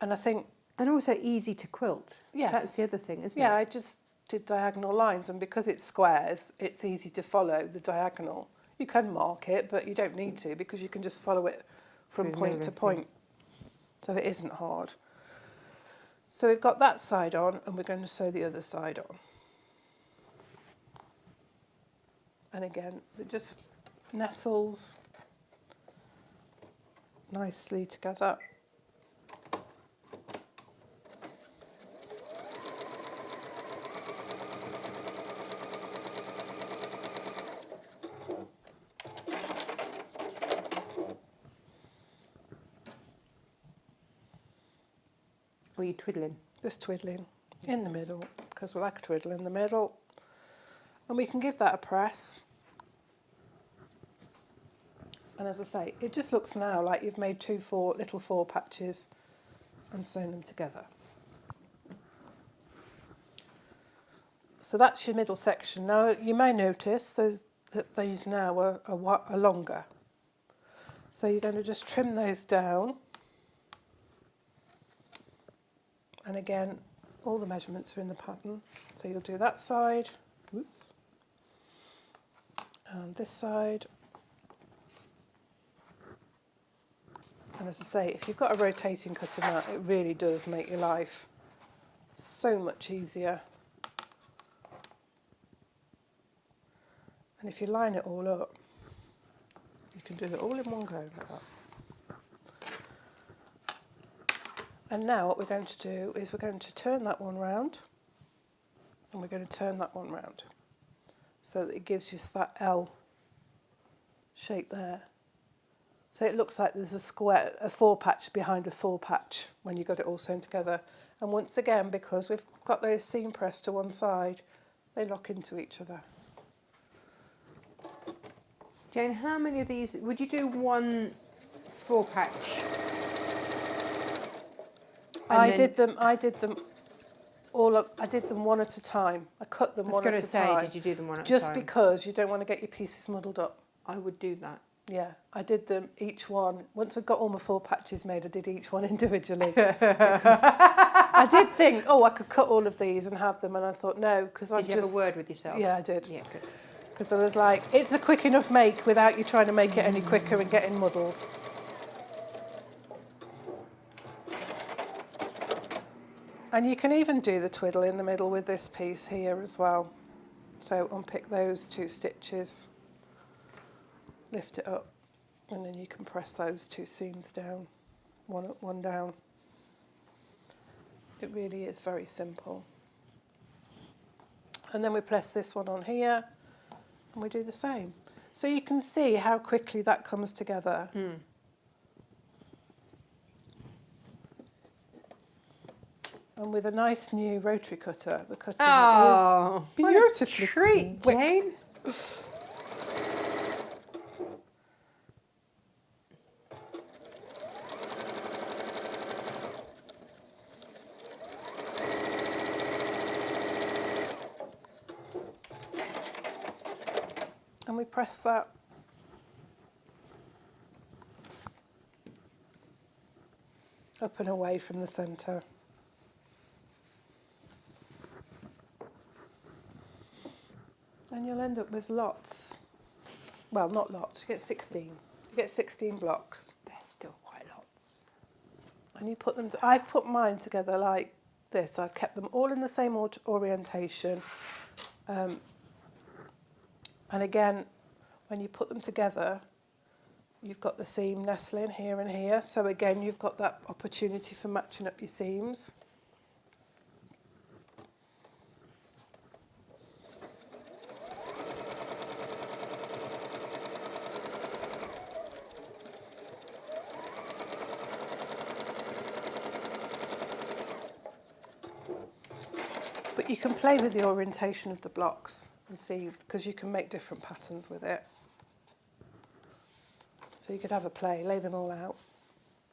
and I think... And also easy to quilt. Yes. That's the other thing, isn't it? Yeah, I just did diagonal lines, and because it's squares, it's easy to follow the diagonal. You can mark it, but you don't need to because you can just follow it from point to point. So it isn't hard. So we've got that side on, and we're going to sew the other side on. And again, it just nestles nicely together. Or are you twiddling? Just twiddling in the middle, because we like a twiddle in the middle. And we can give that a press. And as I say, it just looks now like you've made 2 little 4 patches and sewn them together. So that's your middle section. Now you may notice that these now are longer. So you're going to just trim those down. And again, all the measurements are in the pattern. So you'll do that side, whoops, and this side. And as I say, if you've got a rotating cutting mat, it really does make your life so much easier. And if you line it all up, you can do it all in one go like that. And now what we're going to do is we're going to turn that one round, and we're going to turn that one round so that it gives you that L shape there. So it looks like there's a 4 patch behind a 4 patch when you got it all sewn together. And once again, because we've got those seam pressed to one side, they lock into each other. Jane, how many of these, would you do 1 4 patch? I did them all up, I did them one at a time. I cut them one at a time. Did you do them one at a time? Just because you don't want to get your pieces muddled up. I would do that. Yeah, I did them each one. Once I got all my 4 patches made, I did each one individually. Because I did think, I could cut all of these and have them, and I thought, no, because Did you have a word with yourself? Yeah, I did. Yeah, good. Because I was like, it's a quick enough make without you trying to make it any quicker and getting muddled. And you can even do the twiddle in the middle with this piece here as well. So unpick those 2 stitches, lift it up, and then you can press those 2 seams down, one up, one down. It really is very simple. And then we press this one on here, and we do the same. So you can see how quickly that comes together. Mm. And with a nice new rotary cutter, the cutting Oh, is beautifully what a treat, quick. Jane. we press that up and away from the centre. And you'll end up with lots. Well, not lots, you get 16. You get 16 blocks. They're still quite lots. And you put them, I've put mine together like this. I've kept them all in the same orientation. And again, when you put them together, you've got the seam nestling here and here. So again, you've got that opportunity for matching up your seams. But you can play with the orientation of the blocks and see, because you can make different patterns with it. So you could have a play, lay them all out,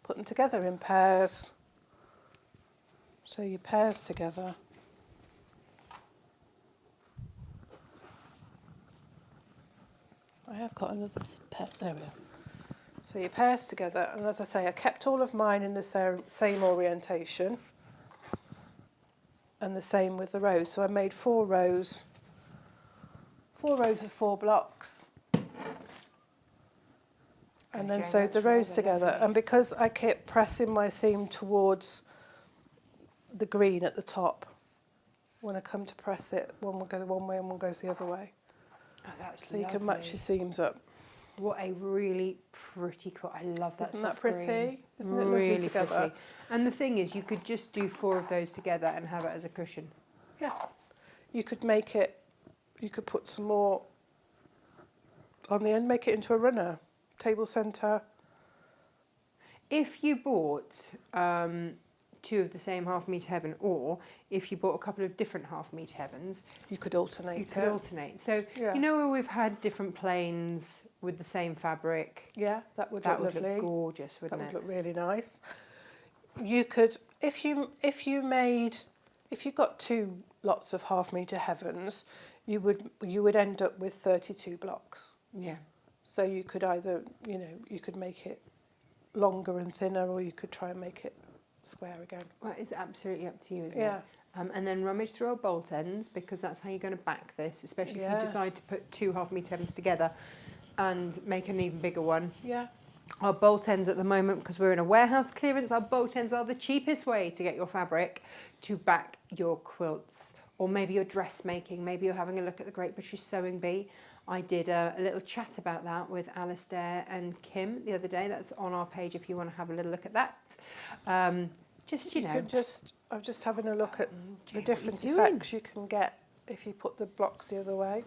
put them together in pairs. So your pairs together. I have got another pair, there we are. So your pairs together, and as I say, I kept all of mine in the same orientation. And the same with the rows. So I made 4 rows of 4 blocks. And then sewed the rows together. And because I kept pressing my seam towards the green at the top, when I come to press it, one will go one way and one goes the other way. Oh, that's so you can match your seams up. What a really pretty quilt. I love that. Isn't that soft pretty? green. Isn't it really lovely together? Pretty. And the thing is, you could just do 4 of those together and have it as a cushion. Yeah. You could make it, you could put some more on the end, make it into a runner, table centre. If you bought 2 of the same Half Metre Heaven, or if you bought a couple of different Half Metre Heavens, you could alternate. You could alternate. So yeah. You know where we've had different planes with the same fabric? Yeah, that would look lovely. Look gorgeous, wouldn't it? That would look really nice. You could, if you got 2 lots of Half Metre Heavens, you would end up with 32 blocks. Yeah. So you could either, you could make it longer and thinner, or you could try and make it square again. Well, it's absolutely up to you, isn't Yeah. it? And then rummage through our bolt ends, because that's how you're going to back this, especially if you decide to put 2 Half Metre Heavens together and make an even bigger one. Yeah. Our bolt ends at the moment, because we're in a warehouse clearance, our bolt ends are the cheapest way to get your fabric to back your quilts, or maybe you're dressmaking, maybe you're having a look at the Great British Sewing Bee. I did a little chat about that with Alistair and Kim the other day. That's on our page if you want to have a little look at that. I'm just having a look at the different effects you can get if you put the blocks the other way.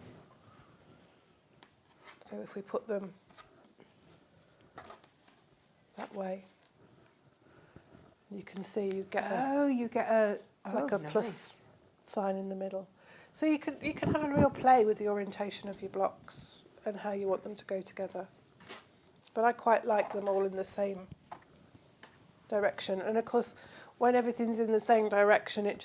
So if we put them that way, you can see you get a plus sign in the middle. So you can have a real play with the orientation of your blocks and how you want them to go together. But I quite like them all in the same direction. And of course, when everything's in the same direction, it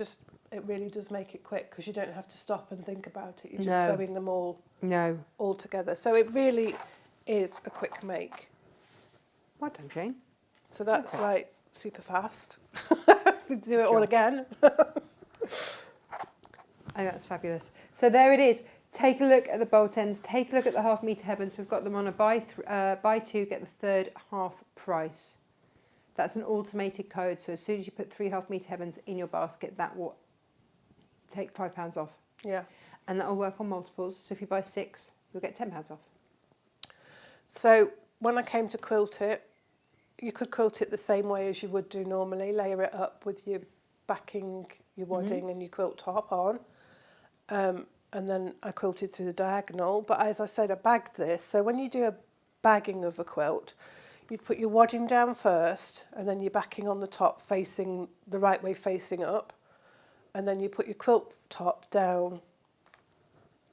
really does make it quick, because you don't have to stop and think about it. You're just sewing them all together. So it really is a quick make. Well done, Jane. So that's like super fast. We do it all again. Oh, that's fabulous. So there it is. Take a look at the bolt ends. Take a look at the Half Metre Heavens. We've got them on a buy 2, get the third half price. That's an automated code. So as soon as you put 3 Half Metre Heavens in your basket, that will take £5 off. Yeah. And that will work on multiples. So if you buy 6, you'll get £10 off. So when I came to quilt it, you could quilt it the same way as you would do normally. Layer it up with your backing, your wadding and your quilt top on. And then I quilted through the diagonal. But as I said, I bagged this. So when you do a bagging of a quilt, you put your wadding down first, and then your backing on the top facing the right way, facing up. And then you put your quilt top down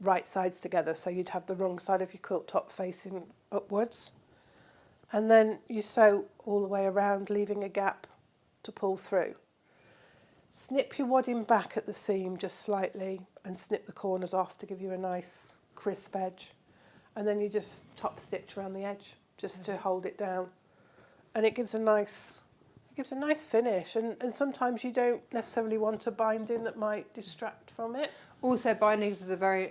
right sides together. So you'd have the wrong side of your quilt top facing upwards. And then you sew all the way around, leaving a gap to pull through. Snip your wadding back at the seam just slightly and snip the corners off to give you a nice crisp edge. and then you just top stitch around the edge just to hold it down, and it gives a nice finish. And sometimes you don't necessarily want a binding that might distract from it. Also, bindings are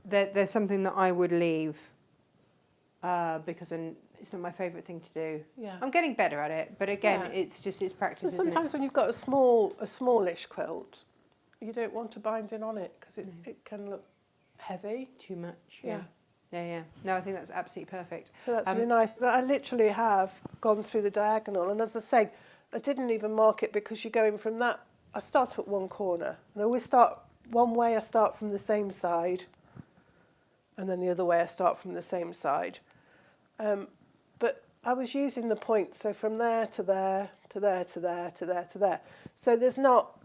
they're something that I would leave because it's not my favourite thing to do. Yeah. I'm getting better at it, but again, Yeah. it's practice. And Isn't sometimes when you've got a smallish quilt, you don't want a binding on it because it can look heavy. Too much. Yeah. Yeah. No, I think that's absolutely perfect. So that's really nice. But I literally have gone through the diagonal, and as I say, I didn't even mark it because you're going from that. I start at one corner, and I always start one way. I start from the same side, and then the other way I start from the same side. But I was using the points, so from there to there, to there, to there, to there, to there. So it's not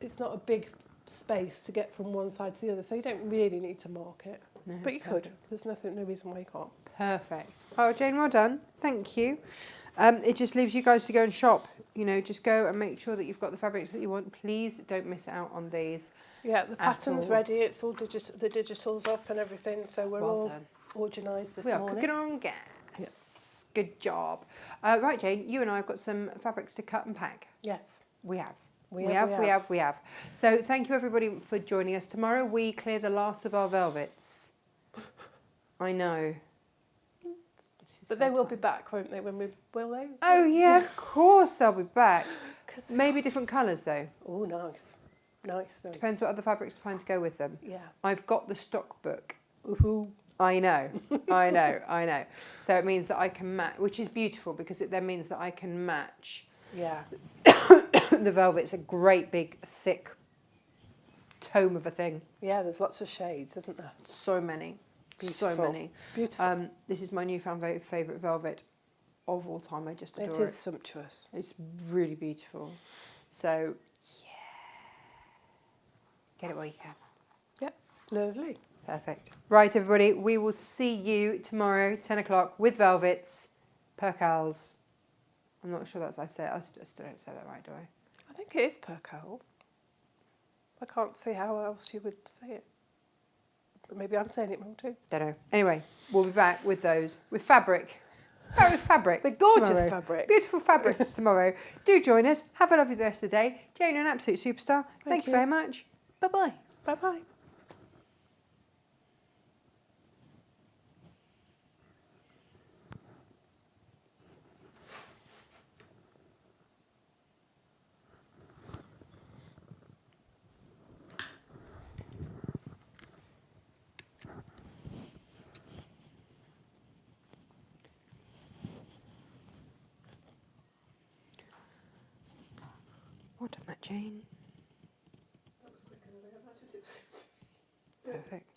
a big space to get from one side to the other, so you don't really need to mark it. No, But you could. There's no reason why you can't. Perfect. Oh, Jane, well done. Thank you. It just leaves you guys to go and shop. You know, just go and make sure that you've got the fabrics that you want. Please don't miss out on these. Yeah, the pattern's ready. It's all the digital's up and everything, so we're all organised this morning. We are cooking on gas. Yep. Good job. Right, Jane, you and I have got some fabrics to cut and pack. Yes. We have. We have. So thank you everybody for joining us. Tomorrow we clear the last of our velvets. I know. But they will be back, won't they? Will they? Oh yeah, of course they'll be back. Maybe different colours though. Oh, nice. Nice. Depends what other fabrics to find to go with them. Yeah. I've got the stock book. Ooh. I know. So it means that I can match, which is beautiful because it then means that I can match. Yeah. The velvet's a great big thick tome of a thing. Yeah, there's lots of shades, isn't there? So many. Beautiful. So many. Beautiful. This is my newfound favourite velvet of all time. I just adore it. It is sumptuous. It's really beautiful. So, yeah. Get it while you can. Yep. Lovely. Perfect. Right, everybody. We will see you tomorrow, 10 o'clock, with velvets, percals. I'm not sure I still don't say that right, do I? I think it is percals. I can't see how else you would say it. But maybe I'm saying it wrong too. Don't know. Anyway, we'll be back with those, with fabric. With fabric. With gorgeous tomorrow. fabric. Beautiful fabrics tomorrow. Do join us. Have a lovely rest of the day. Jane, you're an absolute superstar. Thank you very much. Bye-bye. Bye-bye. Well done, that Jane. Perfect.